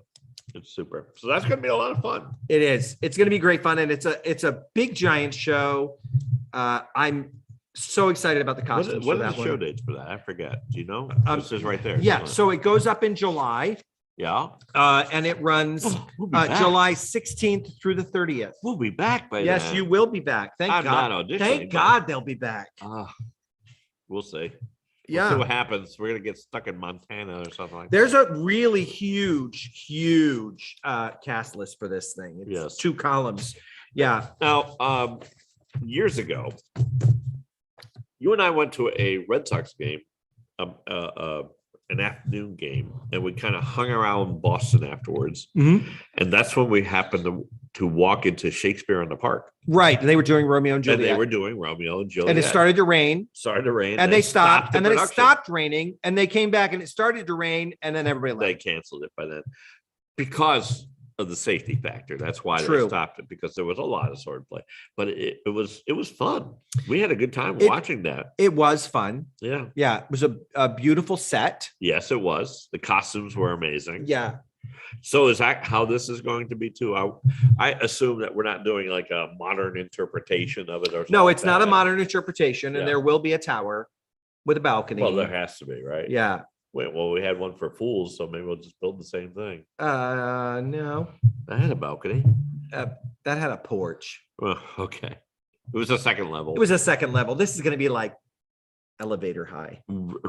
it's super. So that's gonna be a lot of fun. It is. It's going to be great fun, and it's a big giant show. I'm so excited about the What costumes. are for the that show one. dates for that? I forget. Do you know? Um, This is right there. Yeah, so it goes up in July, Yeah. and it runs We'll be back. July 16th through the 30th. We'll be back by Yes, then. you will be back. Thank I'm God. not auditioning. Thank but- God they'll be back. We'll see. We'll see Yeah. what happens. We're gonna get stuck in Montana or something like There's a really huge cast list for this thing. It's Yes. 2 columns. Yeah. that. Now, years ago, you and I went to a Red Sox game, an afternoon game, and we kind of hung around Boston afterwards. Mhm. And that's when we happened to walk into Shakespeare in the Park. Right. They were doing Romeo and And Juliet. they were doing Romeo and Juliet. And it started to rain. Started to rain. And they stopped, the and then it production. stopped raining, and they came back, and it started to rain, and then everybody They left. canceled it by then because of the safety factor. That's why they True. stopped it, because there was a lot of swordplay. But it was fun. We had a good time It- watching that. It was fun. Yeah. Yeah, it was a beautiful set. Yes, it was. The costumes were amazing. Yeah, So is that how this is going to be too? I assume that we're not doing like a modern interpretation of it or something. no, like it's not a that. modern interpretation, and Yeah. there will be a tower with a balcony. Well, there has to be, right? Yeah. Wait, well, we had one for fools, so maybe we'll just build the same thing. No, I had a balcony. that had a porch. Well, okay. It was a second level. It was a second level. This is going to be like elevator high.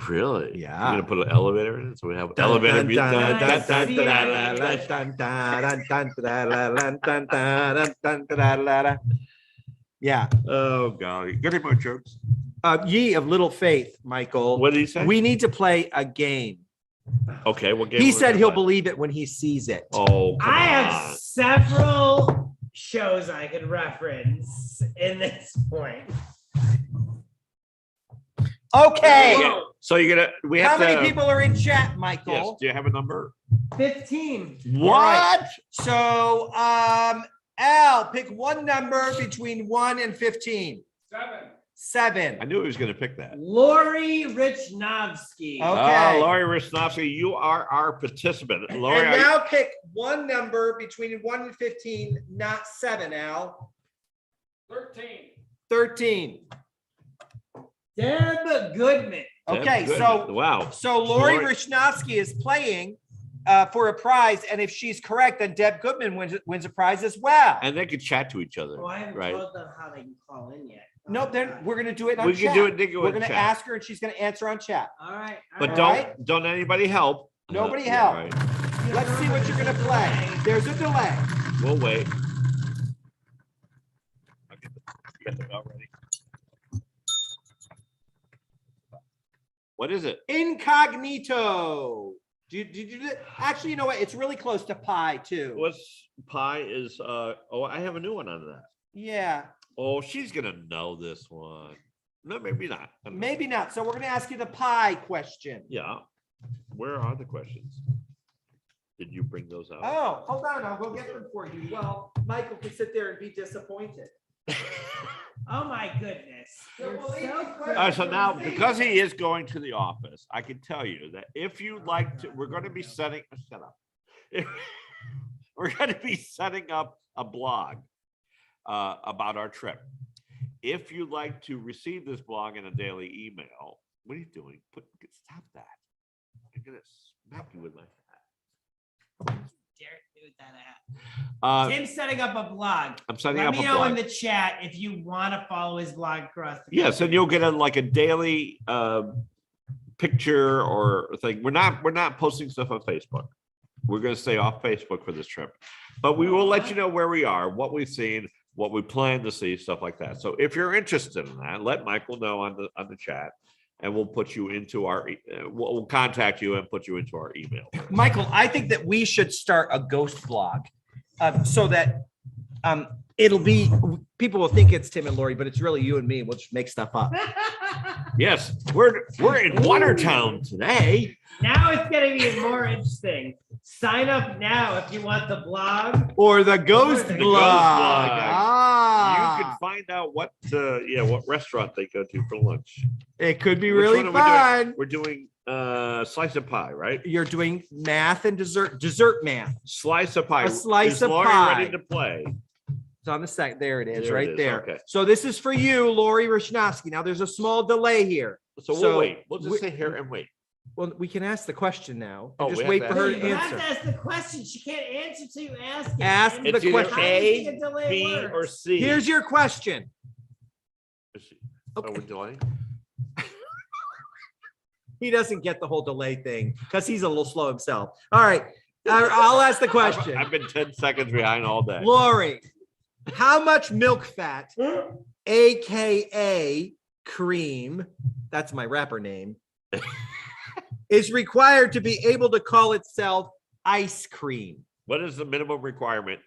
Really? Yeah. You're gonna put an elevator in it, so we have Dun, elevator. dun, music. dun, Dun, dun, dun, dun, dun, dun, dun, dun, dun. dun, dun, dun, dun, dun, dun, dun, dun, dun. Yeah. Oh God! Get any more jokes? Ye of little faith, Michael. What did he say? We need to play a game. Okay, what game? He we said gonna he'll play? believe it when he sees it. Oh, come I on. have several shows I could reference in this point. Okay. Yeah. So you're gonna. We How have many to. people are in chat, Yes. Michael? Do you have a number? 15. What? So, Al, pick one number between 1 and 15. 7. I knew he was gonna pick that. Lori Richnovsky. Oh. Okay. Lori Risnovsky, you are our participant. Lori, And now pick one number between 1 and 15, not 7, Al. 13. Deb Goodman. Okay, Good. so wow. Lori Lori- Richnovsky is playing for a prize, and if she's correct, then Deb Goodman wins a prize as well. And they could chat to each other, Oh, I haven't right? told them how they can call in yet. No, then we're gonna do it on We chat. can do it. They can We're in gonna chat. ask her, and she's gonna answer on chat. All right. But all don't right. don't anybody help. Nobody Yeah, help. right. Let's see what you're gonna play. There's a delay. We'll wait. I'll get the bell ready. What is it? Incognito. Did you do that? Actually, you know what? It's really close to pi too. What's pi is oh, I have a new one on that. Yeah, Oh, she's gonna know this one. No, maybe not. I don't know. maybe not. So we're gonna ask you the pi question. Yeah. Where are the questions? Did you bring those out? Oh, hold on. I'll go get them for you. Well, Michael can sit there and be disappointed. Oh my goodness. You're So we'll leave so these quick. questions- All right, so now because he is going to the office, I can tell you that if you'd like to, we're going to be setting. Shut up. We're going to be setting up a blog about our trip. If you'd like to receive this blog in a daily email, what are you doing? Stop that! I'm going to smack you with my hat. Dare do that. Uh, Tim's setting up a blog. I'm setting Let up me a know in blog. the chat if you want to follow his blog across the Yes, and you'll get like a daily picture or thing. We're not posting stuff on Facebook. We're going to stay off Facebook for this trip, but we will let you know where we are, what we've seen, what we plan to see, stuff like that. So if you're interested in that, let Michael know on the chat, and we'll put you into our, we'll contact you and put you into our email. Michael, I think that we should start a ghost blog, so that it'll be, people will think it's Tim and Lori, but it's really you and me. We'll just make stuff up. Yes, we're in Watertown today. Now it's getting even more interesting. Sign up now if you want the blog. Or the ghost The blog. ghost blog. Ah, You can find out what restaurant they go to for lunch. it could be Which really one are fun. We're doing slice of pie, right? You're doing math and dessert math. Slice of pie. A slice Is of Lori pie. ready to play? It's on the side. There it is, There it right is, there. okay. So this is for you, Lori Rishnovsky. Now there's a small delay here. So we'll So wait. We'll just we- sit here and wait. Well, we can ask the question now. Oh, And just we wait have for to her ask to You it. have answer. to ask the question. She can't answer till you ask it. Ask man. the It's either question. How do you think A, a delay B, or works? C. Here's your question. Oh, we're delaying? He doesn't get the whole delay thing because he's a little slow himself. All right. I'll ask the question. I've been 10 seconds behind all day. Lori, how much milk fat, AKA cream, that's my rapper name, is required to be able to call itself ice cream What is the minimum requirement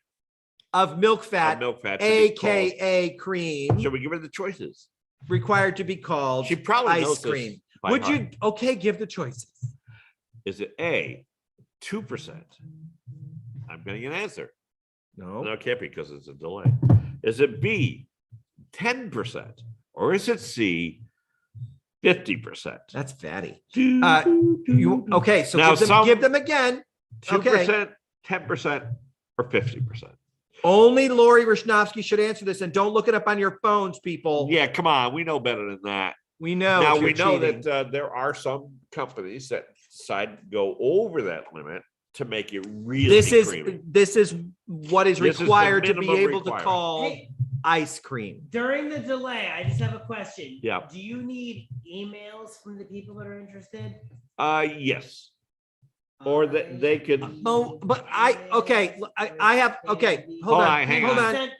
of milk of fat, milk fat? to be called? AKA cream, Should we give her the choices? required to be called She probably knows ice this cream? by Would heart. you, okay, give the choices. Is it A, 2%? I'm getting an answer. No, No, it can't be because it's a delay. Is it B, 10%? Or is it C, 50%? that's fatty. You, Okay, so Now give them again. 2%, 10%, or 50%? Only Lori Rishnovsky should answer this, and don't look it up on your phones, people. Yeah, come on. We know better than that. We know. Now if we you're know cheating. that there are some companies that decide to go over that limit to make it really creamy. This is what is This is the required to be minimum able to requirement. call Hey, ice cream. during the delay, I just have a question. Yeah. Do you need emails from the people that are interested? Yes. Or that they could. Oh, but I have okay. Hold Hold on, on, hang hold on. on.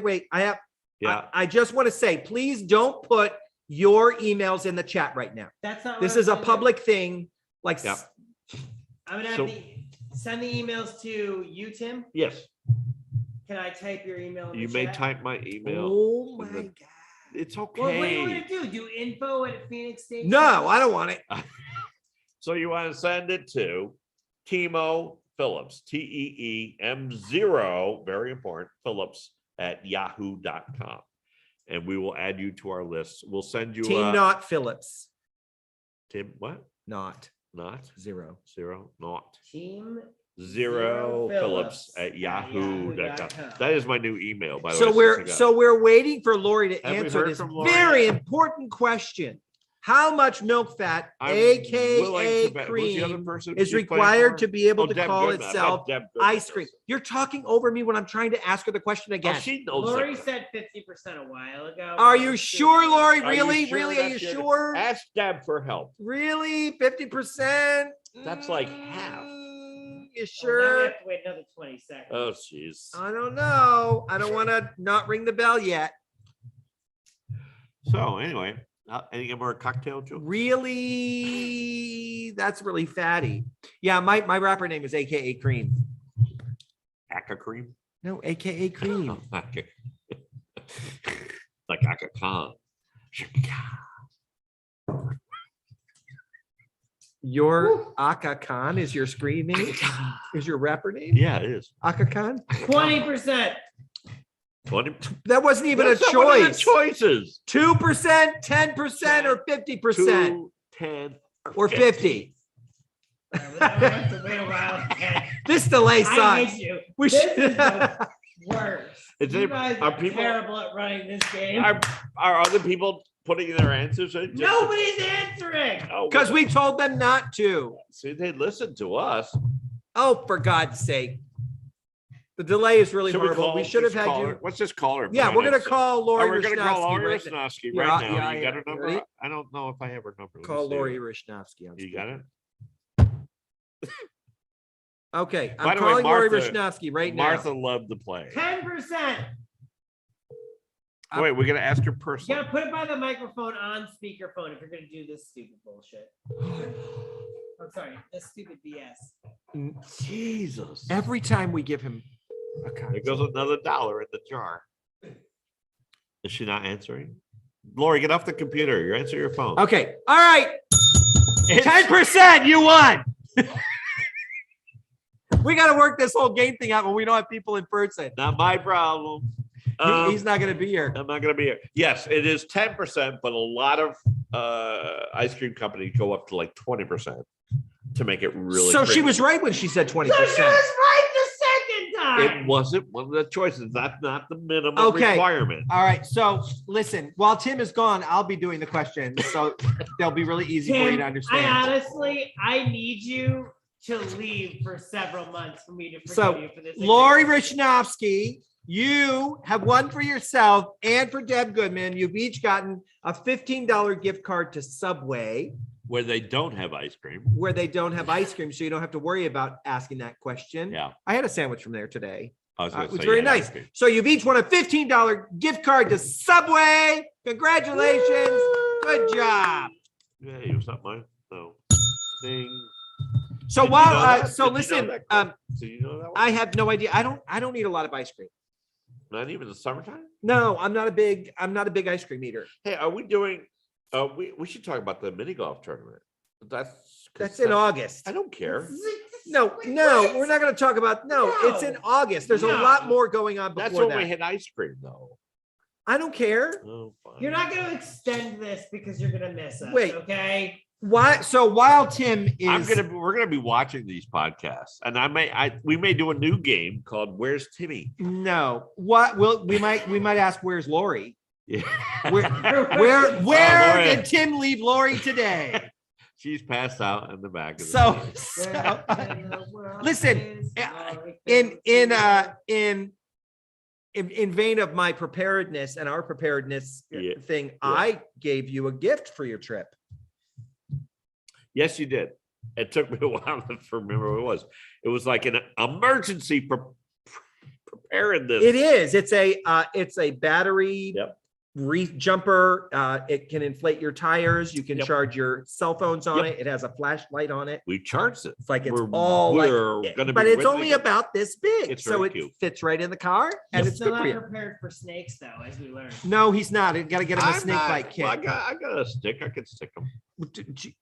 Wait. I have. Yeah. I just want to say, please don't put your emails in the chat right now. That's not. This what is a I'm gonna do. public thing. Like, Yeah. I'm gonna have So- send the emails to you, Tim. Yes. Can I type your email? In You the may chat? type my email. oh my in the- god. It's Well, what do you okay. want to do? Do info at Phoenix State? No, I don't want it. So you want to send it to Timo Phillips, TEEM0, very important, Phillips at yahoo.com. And we will add you to our list. We'll send you Team not Phillips. Tim, what? Not Not zero. zero, not Team zero Phillips at yahoo.com. yahoo.com. That is my new email, by the way. So since I we're got so we're waiting for Lori to Have we answer heard this from Lori very yet? important question. How much milk fat, I'm willing AKA to bet- who's the other cream, person is you playing required for? to be able Oh, to Deb call Goodman. I bet itself Deb Goodman ice cream? knows. You're talking over me when I'm trying to ask her the question Oh, again. she knows Lori that. said 50% a while ago. Are you sure, Lori? Are you Really? sure Really? Are you that's your- sure? Ask Deb for help. Really? 50%? That's like half. You Well, now we sure? have to wait another 20 seconds. Oh, jeez. I don't know. I don't want to not ring the bell yet. So anyway, any more cocktail jokes? Really? That's really fatty. Yeah, my rapper name is AKA Cream. Aka cream? No, AKA Cream. Aka- like Aka Khan. Your Aka Khan is your screen name? Is your rapper name? Yeah, it is. Aka Khan? 20%. 20. That wasn't even That's a not one of the choice. choices. 2%, 10%, or 50%, 2, 10, or 50. We're gonna have to wait a while. This delay I sucks. hate you. We This should. is the worst. Is You it- guys are are people- terrible at running this game. Are other people putting their answers in? Nobody's answering. Oh, Because we told them not to. see, they listen to us. Oh, for God's sake. The delay is really Should horrible. We should have just had call you. her? Let's just call her. Yeah, we're gonna Brian. call Oh, Lori we're gonna call Rishnovsky Lori right now. Rishnovsky Yeah, right now. yeah, You got her number? Ready? I don't know if I have her number. Let me Call see. Lori Rishnovsky. on You speaker. got it? Okay, By I'm the way, calling Lori Martha- Rishnovsky right now. Martha loved the play. 10%. Wait, we're gonna ask her You personally. gotta put it by the microphone on speakerphone if you're gonna do this stupid bullshit. I'm sorry, this stupid BS. Jesus. Every time we give him a There card. goes another dollar in the jar. Is she not answering? Lori, get off the computer. You're answering your phone. Okay, all right. It's- 10%, you won. We got to work this whole game thing out when we don't have people in person. Not my problem. He's not going to be here. I'm not gonna be here. Yes, it is 10%, but a lot of ice cream companies go up to like 20% to make it really. So she pretty. was right when she said 20%. So she was right the second time. It wasn't one of the choices. That's not the minimum Okay. requirement. All right. So listen, while Tim is gone, I'll be doing the questions. So they'll be really easy for you to Tim, understand. I need you to leave for several months for me to forgive So, you for this. Lori Richnovsky, you have won for yourself and for Deb Goodman. You've each gotten a $15 gift card to Subway, Where they don't have ice cream. where they don't have ice cream, so you don't have to worry about asking that question. Yeah. I had a sandwich from there today. I was gonna It was say, very yeah, nice. ice cream. So you've each won a $15 gift card to Subway. Congratulations. Good job. Yeah, it was not mine. No. Ding. So Did you while know that? so Did you know listen, that? So you know that one? I have no idea. I don't eat a lot of ice cream. Not even the summertime? No, I'm not a big ice cream eater. Hey, are we doing we should talk about the mini golf tournament. That's in August. I don't care. No, we're not going to talk about. No, it's in August. There's a No. lot more going on That's before when we that. hit ice cream though. I don't care. Oh, fine. You're not gonna extend this because you're gonna miss us. Wait. Okay. Why? So while Tim is, we're gonna be watching these podcasts, and we may do a new game called Where's Timmy? no. What will we might ask where's Lori? Yeah. Where Lori. did Tim leave Lori today? She's passed out in the back of the So, So, listen, in vein of my preparedness and our preparedness Yeah. thing, I gave you a gift for your trip. Yes, you did. It took me a while to remember what it was. It was like an emergency preparedness. It is. It's a battery Yep. jumper. It can inflate your tires. You can Yep. charge your cell phones on Yep. it. It has a flashlight on it. We charged it. It's like it's We're- all we're like, gonna be but it's renting only it. about this big, It's so very it cute. fits right in the car, and He's it's still good for not you. prepared for snakes though, as we learned. No, he's not. You got to get him a I'm snake not- bite kit. well, I got a stick. I could stick them.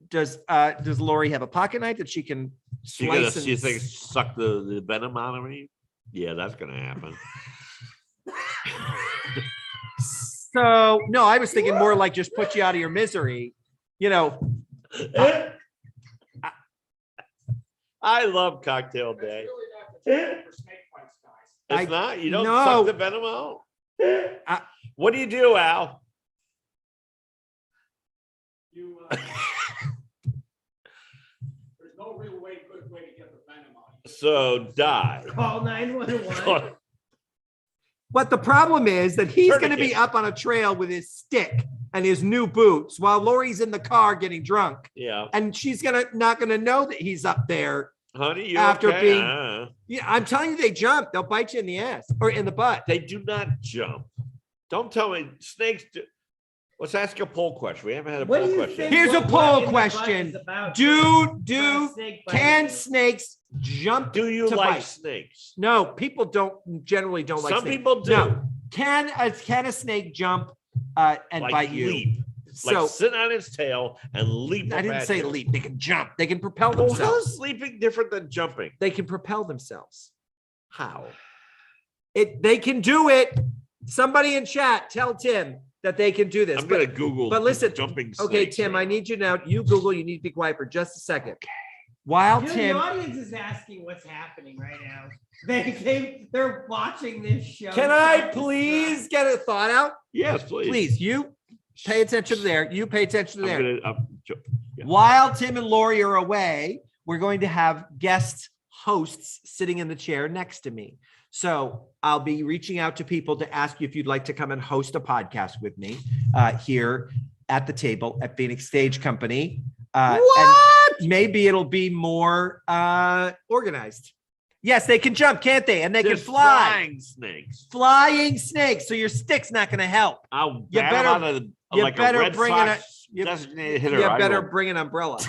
Does Lori have a pocket knife that she can You gonna slice? see And things suck the venom out of me? Yeah, that's gonna happen. So no, I was thinking more like just put you out of your misery. You know, I love cocktail That's day. really not the time for snake bites, guys. It's not. You don't no. suck the venom out. I- What do you do, Al? You, there's no real good way to get the venom out. So die. Call 911. but the problem is that he's going to be Tourniquet. up on a trail with his stick and his new boots while Lori's in the car getting drunk, Yeah, and she's not gonna know that he's up there. honey, you After okay? being- Yeah, I'm telling you, they jump. They'll bite you in the ass or in the butt. They do not jump. Don't tell me snakes. Let's ask a poll question. We haven't had a What do poll you question. think? Here's a what poll in the butt question. is about? Do Snake can biting. snakes jump? Do you to like bite? snakes? No, people generally don't like Some snakes. people do. No. Can a snake jump and Like bite you? leap. So Like sit on its tail and leap. I up didn't at say you. leap. They can jump. They can propel Well, how themselves. is sleeping different than jumping? They can propel themselves. How? They can do it. Somebody in chat, tell Tim that they can do this. I'm gonna Google. but listen, jumping. Okay, snakes Tim, right I now. need you now. You Google. You need to be quiet for just a second. While Dude, Tim, the audience is asking what's happening right now. They're watching this show. can I please get a thought out? Yes, please. Please, you pay attention to there. You pay attention to I'm there. gonna. Yeah. While Tim and Lori are away, we're going to have guest hosts sitting in the chair next to me. So I'll be reaching out to people to ask you if you'd like to come and host a podcast with me here at the table at Phoenix Stage Company. And maybe it'll be more organized. Yes, they can jump, can't they? And they can There's fly. flying snakes. Flying snakes. So your stick's not going to help. I'll You bat better- out of you like better a Red bring Sox you- designated hitter. You I better will. bring an umbrella.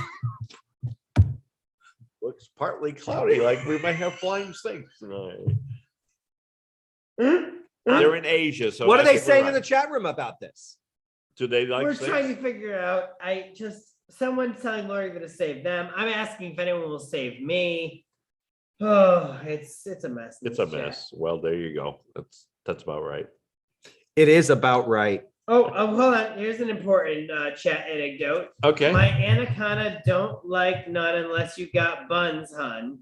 Looks partly cloudy, like we might have flying snakes tonight. They're in Asia, so What I are they think we're saying in the right. chat room about this? Do they like We're snakes? trying to figure it out. Someone's telling Lori that to save them. I'm asking if anyone will save me. Oh, it's a mess. in It's a this chat. mess. Well, there you go. That's about right. It is about right. Oh, hold on. Here's an important chat anecdote. Okay. My anaconda don't like none unless you got buns, hun.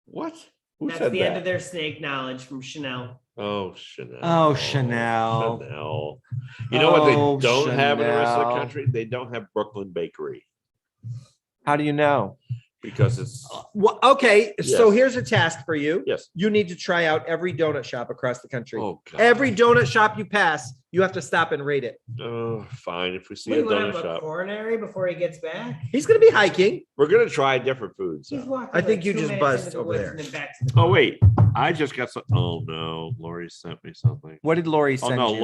What? Who That's said the that? end of their snake knowledge from Chanel. Oh, Chanel. Oh, Chanel. Chanel. You know what they Oh, don't have in the rest of the Chanel. country? They don't have Brooklyn Bakery How do you know? because it's Well, okay, so Yes. here's a task for you. yes. You need to try out every donut shop across the country. Oh, God. Every donut shop you pass, you have to stop and rate it. Oh, fine. If we see Wait, a what donut happened with shop, coronary before he gets back? He's going to be hiking. we're gonna try different foods. He's though. walking I think like you 2 just minutes buzzed into the over woods there. and then back to the Oh car. wait, I just got some. Oh no, Lori sent me something. What did Lori Oh send no, you?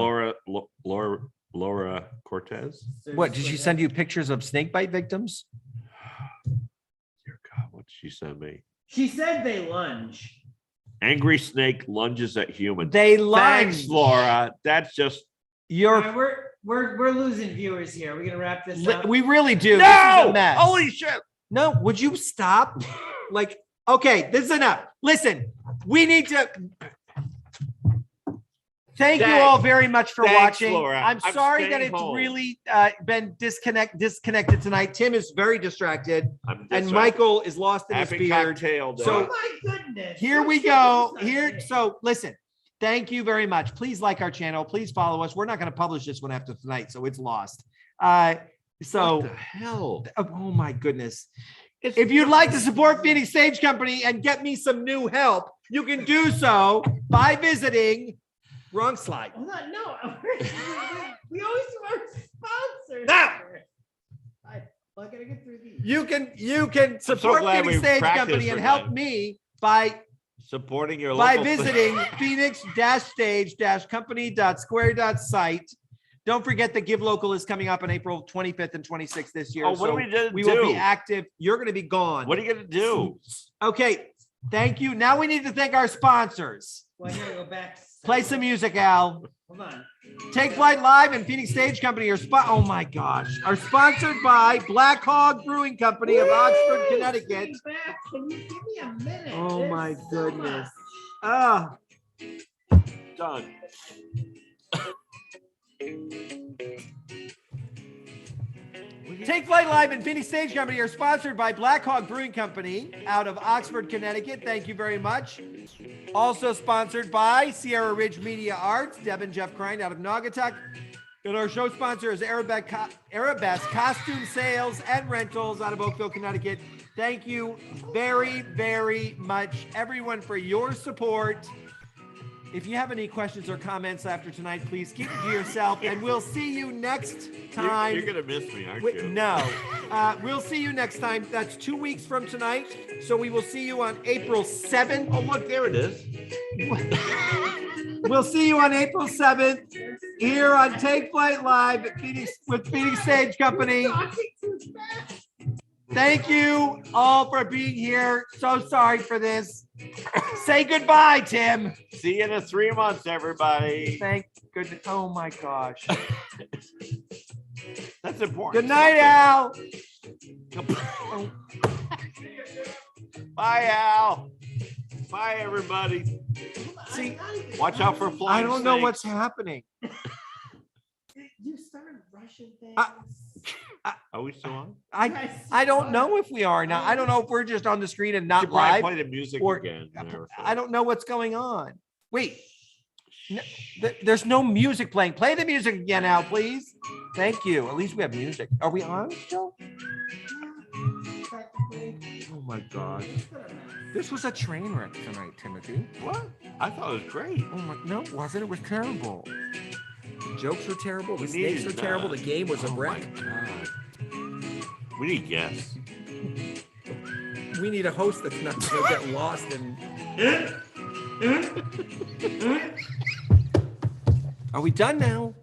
Laura Cortez. What, did she send you pictures of snake bite victims? Dear God, what did she send me? She said they lunge. Angry snake lunges at human. They Thanks, lunge. Laura. That's just All You're, right, we're losing viewers here. We're gonna wrap this up. we really do. This is a no. mess. Holy shit! No, would you stop? Like, okay, this is enough. Listen, we need to. Thank you Thanks. all very much for Thanks, watching. Laura. I'm I'm sorry that staying it's home. really been disconnected tonight. Tim is very distracted, I'm and just Michael is lost in his happy beard. cocktail day. So- Oh my goodness. Here we Let's go. get this Here, on. so listen. Thank you very much. Please like our channel. Please follow us. We're not going to publish this one after tonight, so it's lost. So, what the hell? oh my goodness. If you'd like to support Phoenix Stage Company and get me some new help, you can do so by visiting. Wrong slide. Hold on, no. We always do our sponsors. Now. I gotta get through these. You can support glad Phoenix we Stage practiced Company and for help that. me by Supporting your by local visiting phoenix-stage-company.square.site. Don't forget that Give Local is coming up on April 25th and 26th this year. Oh, what so are we gonna we do? will be active. You're going to be gone. What are you gonna do? Okay. Thank you. Now we need to thank our sponsors. Well, I gotta go back. Play some music, Al. Hold on. Take Flight Live and Phoenix Stage Company oh my gosh, are sponsored by Black Hog Brewing Company of Oxford, Woo! Connecticut. Back. Can you give me a minute? Oh There's my so goodness. much. Ah, Done. Take Flight Live and Phoenix Stage Company are sponsored by Black Hog Brewing Company out of Oxford, Connecticut. Thank you very much. Also sponsored by Sierra Ridge Media Arts, Deb and Jeff Krein out of Naugatuck. And our show sponsor is Arabesque Costume Sales and Rentals out of Oakville, Connecticut. Thank you very, very much, everyone, for your support. If you have any questions or comments after tonight, please keep it to yourself, and we'll see you next time. You're gonna miss me, aren't Wait, you? no. We'll see you next time. That's 2 weeks from tonight. So we will see you on April 7th. Oh, look, there it is. We'll see you on April 7th here on Take Flight Live at with Phoenix Stage Company. Talking too fast. Thank you all for being here. So sorry for this. Say goodbye, Tim. See you in 3 months, everybody. Thank goodness. Oh my gosh. That's important. Good night, Al. Bye, Al. Bye, everybody. See, Watch out for flying I don't know snakes. what's happening. You started rushing things. Are we still on? I don't know if we are now. I don't know if we're just on the screen and You not should probably live. play the music or- again. there. I don't know what's going on. Wait, there's no music playing. Play the music again, Al, please. Thank you. At least we have music. Are we on still? Oh my God. This was a train wreck tonight, Timothy. What? I thought it was great. Oh my, no, it wasn't. It was terrible. The jokes were terrible. The We snakes needed were terrible. that. The game was a Oh my wreck. God. We need guests. we need a host that's not gonna get lost in. Are we done now?